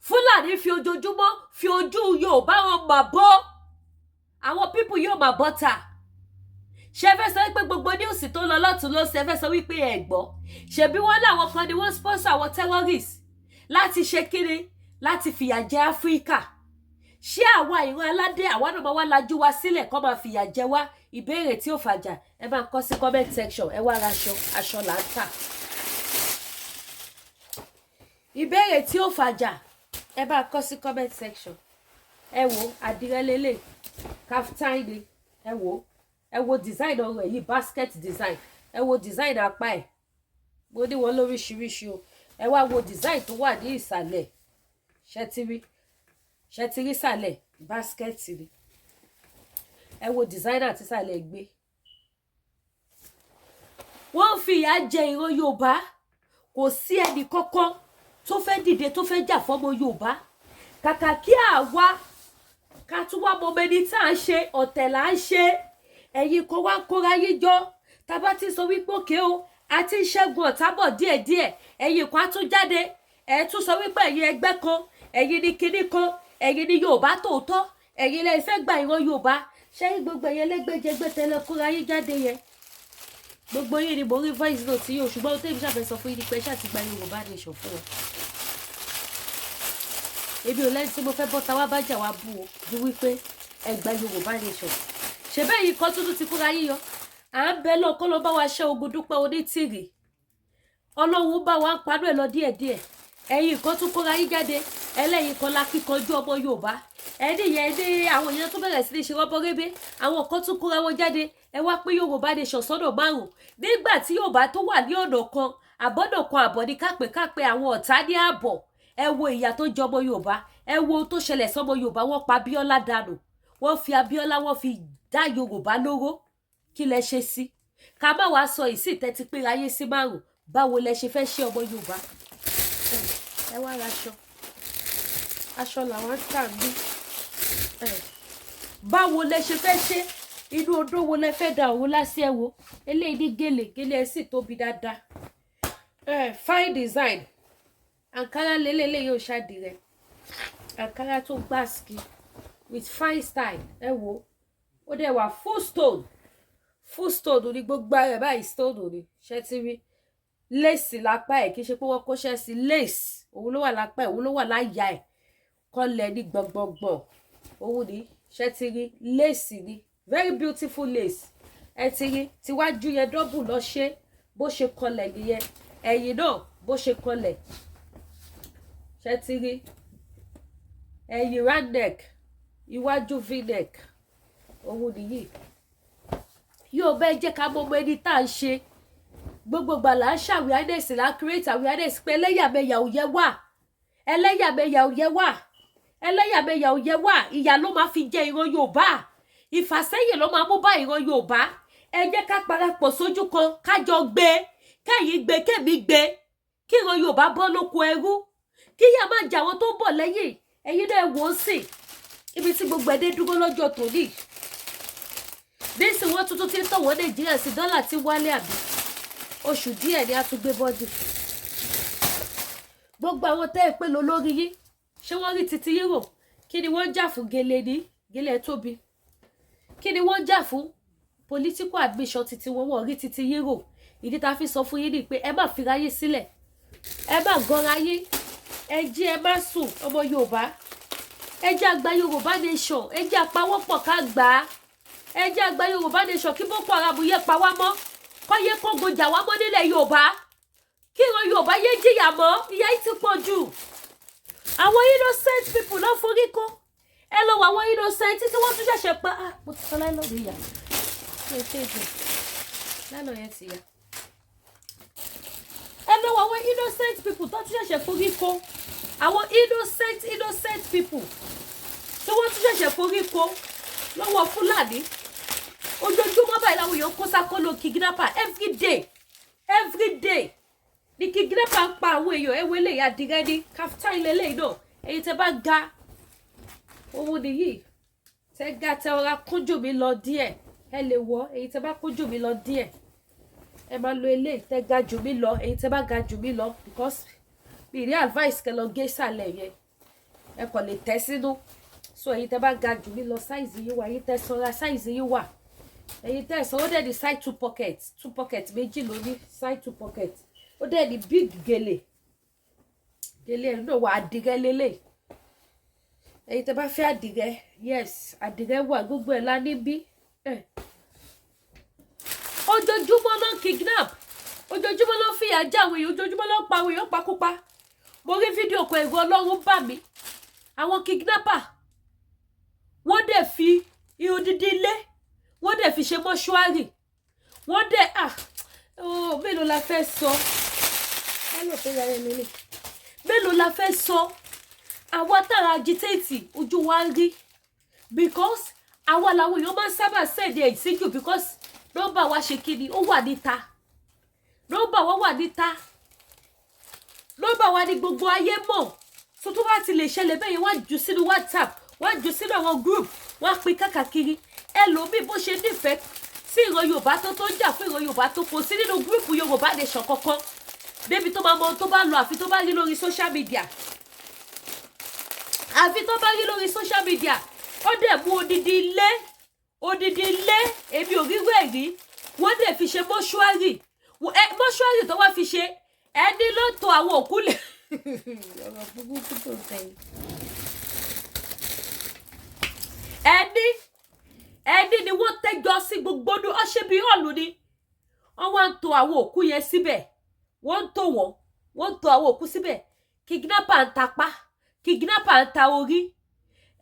Fúlàní fi ojoojúmọ́ fi ojú Yorùbá wọn mà bọ́. Àwọn pípù yóò mà bọ́ta. Ṣé fẹ́ sọ wípé gbogbo ní òsì tó lọ lọ́tún ló ṣe fẹ́ sọ wípé ẹ gbọ́? Ṣebí wọ́n láwọn kan ni wọ́n sponsor àwọn terrorists láti ṣe kíni, láti fìyà jẹ Áfíríkà. Ṣé àwa ìran aládé àwa náà máa wá lajú wa sílẹ̀ kó máa fìyà jẹ wá? Ìbéèrè tí ó fàjà, ẹ máa kọ sí comment section, ẹ wá ra aṣọ là ń tà. Ìbéèrè tí ó fàjà, ẹ bá kọ sí comment section. Ẹ wo àdìrẹ lélẹ̀, kaftan ni, ẹ wo design ọ̀rọ̀ yìí, basket design, ẹ wo design apá ẹ̀, mo ní wọn lóríṣiríṣi o. Ẹ wá wo design tó wà ní ìsàlẹ̀, ṣẹtiri ìsàlẹ̀ basket ni. Ẹ wo designer àti ìsàlẹ̀ gbé. Wọ́n fi ìyà jẹ ìran Yorùbá, kò sí ẹnì kankan tó fẹ́ dìde tó fẹ́ jà fọ́mọ Yorùbá. Kàkà kí àwa ká tún wá mọ ẹni tá à ń ṣe, ọ̀tẹ̀ là ń ṣe. Ẹ̀yin kan wá kóra yín jọ, tá bá ti sọ wípé òkè o, àti ìṣẹ́gun ọ̀tá bọ̀ díẹ̀díẹ̀, ẹ̀yin kan á tún jáde, ẹ̀ tún sọ wípé ẹ̀yin ẹgbẹ́ kan, ẹ̀yin ní kinní kan, ẹ̀yin ní Yorùbá tòótọ́, ẹ̀yin lẹ fẹ́ gba ìran Yorùbá. Ṣé gbogbo ẹ̀yin lẹ́gbẹ́jẹgbẹ́ tẹ́lẹ̀ kóra yín jáde yẹn? Gbogbo yín ni mo rí voice note yìí o, ṣùgbọ́n tèmi ṣàfẹ́ sọ fún yín ni pé ṣáà ti gba Yorùbá nation fún wọn. Èmi ò lẹ́ni tí mo fẹ́ bọ́ta wá bá jà wá bú o, ju wípé ẹ gba Yorùbá nation. Ṣé bẹ́ẹ̀ yìí kan tuntun ti kóra yín yọ? À ń bẹ lọ kó ló bá wa ṣe ogun Dúpẹ́ Onítìrì. Ọlọ́run bá wa ń panú ẹ̀ lọ díẹ̀díẹ̀. Ẹ̀yin kan tún kóra yín jáde, ẹlẹ́yin kan la kíkanjú ọmọ Yorùbá. Ẹni yẹn ní àwọn èèyàn tó bẹ̀rẹ̀ sí ní ṣe rọ́bọ́rébé, àwọn kan tún kóra wọn jáde. Ẹ wá pé Yorùbá nation sọ́nà márùn-ún. Nígbà tí Yorùbá tó wà ní ọ̀nà kan, àbọ̀nà kan àbọ̀ ní kápẹ́ àwọn ọ̀tá ní ààbọ̀. Ẹ wo ìyà tó jẹ ọmọ Yorùbá, ẹ wo ohun tó ṣẹlẹ̀ sọ́mọ Yorùbá, wọ́n pa Abíọ́lá dànù. Wọ́n fi Abíọ́lá, wọ́n fi dá Yorùbá lóró. Kí lẹ ṣe sí? Ká má wá sọ ìsìn tẹ́tí pé ayé sí márùn-ún. Báwo lẹ ṣe fẹ́ ṣe ọmọ Yorùbá? Ẹ wá ra aṣọ làwọn ń tà ní. Báwo lẹ ṣe fẹ́ ṣe? Inú odó wo lẹ fẹ́ da òun lásì ẹ wo? Eléyìí ní gèlè ẹ sì tóbi dáadáa. Fine design. Àǹkárá lélẹ́lẹ́ yóò ṣàdìrẹ. Àǹkárá tó gbàsíkì with fine style. Ẹ wo, ó dẹ̀ wà full stone ní gbogbo ẹ̀ báyìí, stone ní. Ṣé ti rí? Lace lápá ẹ̀, kì í ṣe pé wọ́n kóṣẹ́ sí lace. Òun ló wà lápá ẹ̀, òun ló wà láyà ẹ̀. Kọ́lẹ̀ ní gbọ̀ngbọ̀ngbọ̀n. Òun ní, ṣé ti rí? Lace ní. Very beautiful lace. Ẹ ti rí? Tiwájú yẹn double lọ ṣe, bó ṣe kọ́lẹ̀ nìyẹn. Ẹ̀yìn náà bó ṣe kọ́lẹ̀. Ṣé ti rí? Ẹ̀yìn round neck, iwájú v-neck. Òun nìyí. Yóò bẹ́ẹ̀ jẹ́ ká mọ ọmọ ẹni tá à ń ṣe. gbogbo gbà là ń ṣe awareness là ń create awareness pé ẹlẹ́yàmẹ̀yà ò yẹ wá ẹlẹ́yàmẹ̀yà ò yẹ wá ẹlẹ́yàmẹ̀yà ò yẹ wá ìyà ló máa fi jẹ ìran Yorùbá ìfàsẹ́yìn ló máa mú bá ìran Yorùbá ẹ jẹ́ ká parapọ̀ sójú kan kájọ gbé kẹ́yìn gbé kẹ́mi gbé kí ìran Yorùbá bọ́ lóko ẹrú kí ìyà máa jẹ àwọn tó ń bọ̀ lẹ́yìn ẹ̀yin náà wò ó sì ibi tí gbogbo ẹdẹ dúró lọ́jọ́ tòní nísìnyí wọ́n tuntun ti ń tọ̀wọ́ Nàìjíríà sí dọ́là tí wálé àbí oṣù díẹ̀ ni a tún gbé bọ́dì gbogbo àwọn tẹ́ ẹ pé lọ lórí yín ṣé wọ́n rí titi yín rò kí ni wọ́n jà fún gele ní gele tóbi kí ni wọ́n jà fún political admission titi wọ́n rí titi yín rò ìdí tá a fi sọ fún yín ni pé ẹ má fira yín sílẹ̀ ẹ má gọra yín ẹ jí ẹ má sùn ọmọ Yorùbá ẹ jẹ́ àgbà Yorùbá nation ẹ jẹ́ àpawọ́pọ̀ ká gbà á ẹ jẹ́ àgbà Yorùbá nation kí Boko Haram yẹ pa wá mọ́ kọ́ yẹ Kogun jà wá mọ́ nílẹ̀ Yorùbá kí ìran Yorùbá yé jìyà mọ́ ìyà yìí ti pọ̀ jù àwọn innocent people ló forí kó ẹ lọ wọ àwọn innocent tí wọ́n tún ṣẹ̀ṣẹ̀ pa mo ti sọ láìlọ́ọ̀dù ìyá ṣe é tèèjì lánàá yẹn ti yá ẹ lọ wọ àwọn innocent people tó tún ṣẹ̀ṣẹ̀ forí kó àwọn innocent people tí wọ́n tún ṣẹ̀ṣẹ̀ forí kó lọ́wọ́ Fúlàní ojoojúmọ́ báyìí làwọn èèyàn kó sákóló kidnapper every day ní kidnapper ń pa àwọn èèyàn ẹwọ eléyìí adìrẹ ní kaftan ilé eléyìí náà èyí tẹ bá ga owó nìyí tẹ ga tẹ ọra kúnjù mi lọ díẹ̀ ẹ lè wọ èyí tẹ bá kúnjù mi lọ díẹ̀ ẹ máa lo eléyìí tẹ ga jù mí lọ èyí tẹ bá ga jù mí lọ because mi rí advice kẹ lọ gé sàlẹ̀ yẹn ẹ kàn lè tẹ sínú so èyí tẹ bá ga jù mí lọ size yìí wà èyí tẹ sanra size yìí wà èyí tẹ sọ ó dẹ̀ ní side two pocket méjì ló ní side two pocket ó dẹ̀ ní big gèlè ẹ̀ náà wà àdìrẹ lélẹ̀ èyí tẹ bá fẹ́ àdìrẹ yes àdìrẹ wà gbogbo ẹ̀ lá níbí ojoojúmọ́ ló ń kidnap ojoojúmọ́ ló ń fìyà jẹ àwọn èèyàn ojoojúmọ́ ló ń pa àwọn èèyàn pakúpa mo rí fídíò kan ẹ̀rọ Ọlọ́run bà mí àwọn kidnapper wọ́n dẹ̀ fi odidi ilé wọ́n dẹ̀ fi ṣe mọ́ṣúárì wọ́n dẹ̀ mélòó la fẹ́ sọ mélòó la fẹ́ sọ àwa tára agitate ojú wa ń rí because àwa làwọn èèyàn máa ń sábà sẹ́ẹ̀dẹ̀ ìsíjú because nọ́mbà wa ṣe kí ni ó wà níta nọ́mbà wa wà níta nọ́mbà wa ní gbogbo ayé mọ̀ so tó bá ti lè ṣẹlẹ̀ bẹ́ẹ̀ yẹn wá jù sínú WhatsApp wá jù sínú àwọn group wá pín káàkiri ẹlòmíì bó ṣe nífẹ̀ẹ́ sí ìran Yorùbá tó ń jà fún ìran Yorùbá tó kò sí nínú gúrùpù Yorùbá nation kankan débi tó máa mọ ohun tó bá lọ àfi tó bá rí lórí social media ó dẹ̀ mú odidi ilé èmi ò rírú ẹ̀ rí wọ́n dẹ̀ fi ṣe mọ́ṣúárì tó wá fi ṣe ẹni ló to àwọn òkú lẹ̀ ọ̀rọ̀ burúkú tó ń tẹ̀yìn ẹni ni wọ́n tẹ́jọ́ sí gbogbo ọdún ọṣẹ́ bíi ọ̀lù ni wọ́n wá ń to àwọn òkú yẹn síbẹ̀ wọ́n ń to àwọn òkú síbẹ̀ kidnapper ń tapá kidnapper ń ta orí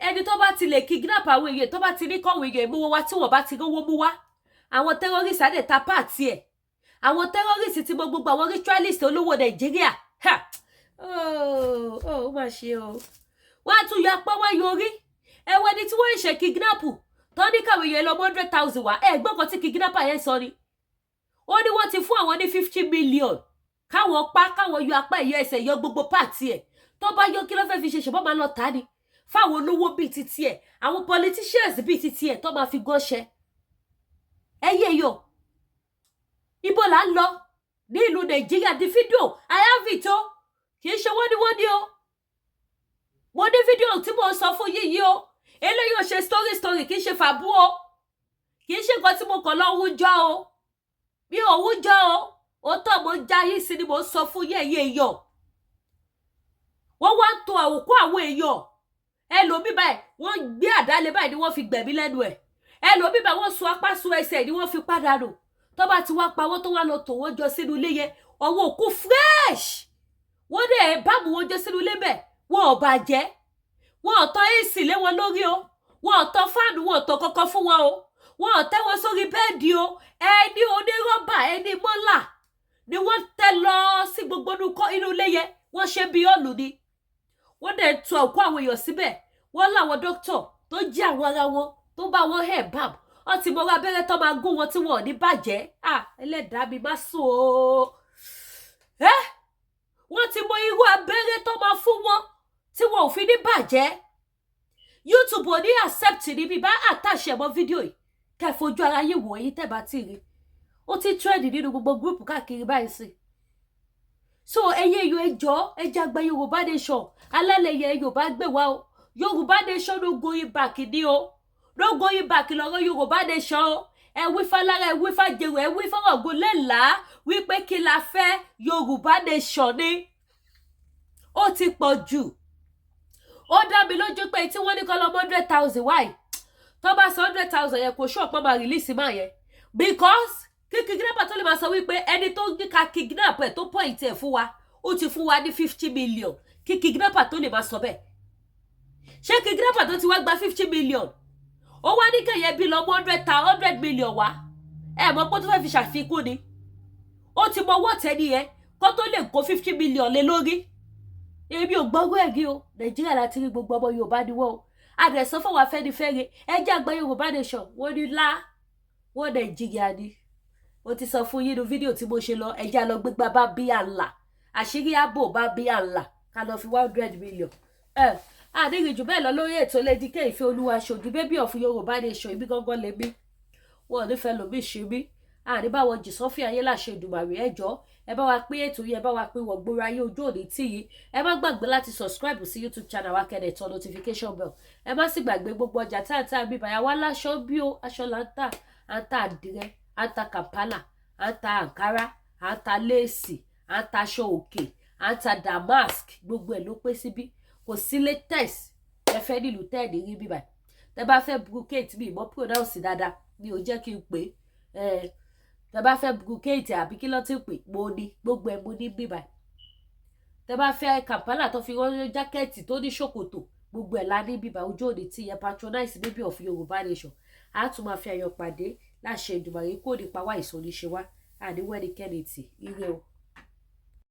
ẹni tó bá ti lè kidnap àwọn èèyàn tó bá ti ní kọ́wé èèyàn mú wá tí wọ́n bá ti rówó mú wá àwọn terrorist àdè ta páàtì ẹ̀ àwọn terrorist ti mọ gbogbo àwọn ritualist olówó Nàìjíríà ó mà ṣe o wọ́n á tún yọ apá wá yorí ẹwẹ́ ni tí wọ́n ń ṣe kidnap tó ní kàwé yẹn lọ 100,000 wá gbọ́n kan tí kidnapper yẹn sọ ni ó ní wọ́n ti fún àwọn ní 50 million káwọn yọ apá ẹ̀yọ ẹsẹ̀ yọ gbogbo páàtì ẹ̀ tó bá yọ kí ló fẹ́ fi ṣe ṣùgbọ́n máa lọ tà ní fáwọn olówó bíi titi ẹ̀ àwọn politicians bíi titi ẹ̀ tó máa fi gọ́ṣẹ́ ẹyẹ yọ ibo là ń lọ ní ìlú Nàìjíríà di fídíò I have it o kì í ṣe wọ́n ní o mo ní fídíò tí mo sọ fún yíyí o eléyìí ò ṣe story kì í ṣe fàbú o kì í ṣe nǹkan tí mo kàn lọ wújọ o mi ò wújọ o òótọ́ mo ń já yín sí ni mo ń sọ fún yẹ̀yẹ́ èèyàn wọ́n wá ń to àwòkọ́ àwọn èèyàn ẹlòmíì báyìí wọ́n gbé àdálé báyìí ni wọ́n fi gbẹ̀mí lẹ́nu ẹ̀ ẹlòmíì báyìí wọ́n so apá so ẹsẹ̀ ni wọ́n fi pàdánù tó bá ti wá pa wọ́n tó wá lọ tò wọ́n jọ sínú ilé yẹn ọwọ́ òkú fresh wọ́n dẹ̀ bá mú wọn jọ sínú ilé bẹ́ẹ̀ wọn ò bàjẹ́ wọn ò tọ́ AC lé wọn lórí o wọn ò tọ́ fáànù wọn ò tọ́ kọ́kọ́ fún wọn o wọn ò tẹ́ wọn sórí bẹ́ẹ̀dì o ẹni onírọ́bà ẹni mọ́là ni wọ́n tẹ́ lọ sí gbogbo inú ilé yẹn wọ́n ṣe bí ọ̀lù ni wọ́n dẹ̀ tu òkú àwọn èèyàn síbẹ̀ wọ́n láwọn dókítà tó jí àwọn ara wọn tó bá wọn hẹ̀ bam wọ́n ti mọ abẹ́rẹ́ tó máa gún wọn tí wọn ò ní bàjẹ́ ẹlẹ́dàá mi má sùn o wọ́n ti mọ irú abẹ́rẹ́ tó máa fún wọn tí wọn ò fi ní bàjẹ́ YouTube ò ní accept níbi bá àtàṣe mọ́ fídíò yìí kẹ́ fojú ara yìí wò yín tẹ́ bá ti rí ó ti trend nínú gbogbo gúrùpù káàkiri báyìí sí so ẹyẹ yóò ẹjọ́ ẹjẹ àgbà Yorùbá nation alálẹ̀yẹ Yorùbá gbé wá o Yorùbá nation no going back ni o no going back lọ́rọ̀ Yorùbá nation o ẹ wí fálára ẹ wí fàjẹrò ẹ wí fọwọ́gbó lẹ́la wípé kí la fẹ́ Yorùbá nation ni ó ti pọ̀ jù ó dá mi lójú pé tí wọ́n ní kọ́ lọ́mọ 100,000 wáyé tó bá sọ 100,000 yẹn kò ṣọ́ ọ̀pọ̀ máa release máa yẹn because kí kidnapper tó lè máa sọ wípé ẹni tó ní ká kidnap ẹ̀ tó point ẹ̀ fún wa ó ti fún wa ní 50 million kí kidnapper tó lè máa sọ bẹ́ẹ̀ ṣé kidnapper tó ti wá gba 50 million ó wá ní kẹ̀yẹ́ bí lọ́mọ 100 million wá ẹ̀ mọ̀ pé tó fẹ́ fi ṣàfikún ni ó ti mọ owó tẹ́ni yẹn kó tó lè kó 50 million lé lórí èmi ò gbọ́gbọ́ ẹ̀gí o Nàìjíríà láti rí gbogbo ọmọ Yorùbá ni wọ́n o àdẹ̀sán fún wa Afẹ́nifẹ́re ẹjẹ́ àgbà Yorùbá nation wọ́n ní wọ́n Nàìjíríà ni mo ti sọ fún yín nínú fídíò tí mo ṣe lọ ẹjẹ́ lọ gbégbá bá bí àlà àṣírí ààbò bá bí àlà ká lọ fi 100 million àdéhùn jù bẹ́ẹ̀ lọ lórí ètò Lady K Ìfẹ́ Olúwa ṣòdì baby of Yorùbá nation ibi gángan lèmi wọn ò ní fẹ́ lòmí ṣe mí àníbáwọ̀ jì sọ́fì ayé láṣẹ Èdùmàrè ẹjọ́ ẹ bá wa pín ètò yìí ẹ bá wa pín wọ̀ gbóra ayé ojú òní tí yìí ẹ má gbàgbé láti subscribe sí YouTube channel wa kẹ́dẹ̀ tán notification bell ẹ má sì gbàgbé gbogbo ọjà táǹtà bíbá yà wá láṣọ bí ó aṣọ là ń tà àdìrẹ à ń ta Kampala à ń ta Ankara à ń ta léèsì à ń ta aṣọ òkè à ń ta damask gbogbo ẹ̀ ló pé síbí kò sí latest ẹ fẹ́ nílùú tẹ́ẹ̀dì rí bíbá tẹ bá fẹ́ brocade mi ìmọ̀ pronounce dáadáa ni ò jẹ́ kí n pè é tẹ bá fẹ́ brocade àbí kí ló ti pè mo ní gbogbo ẹ̀ mo ní bíbá tẹ bá fẹ́ Kampala tó fi rán jákẹ́ẹ̀tì tó ní ṣòkòtò gbogbo ẹ̀ la ní bíbá ojú òní tí yẹ patronize baby of Yorùbá nation a tún máa fi ayọ̀ pàdé láṣẹ Èdùmàrè kó nípa wá ìsọ̀níṣe wá àníwẹ́nikẹ́ni tì ire o.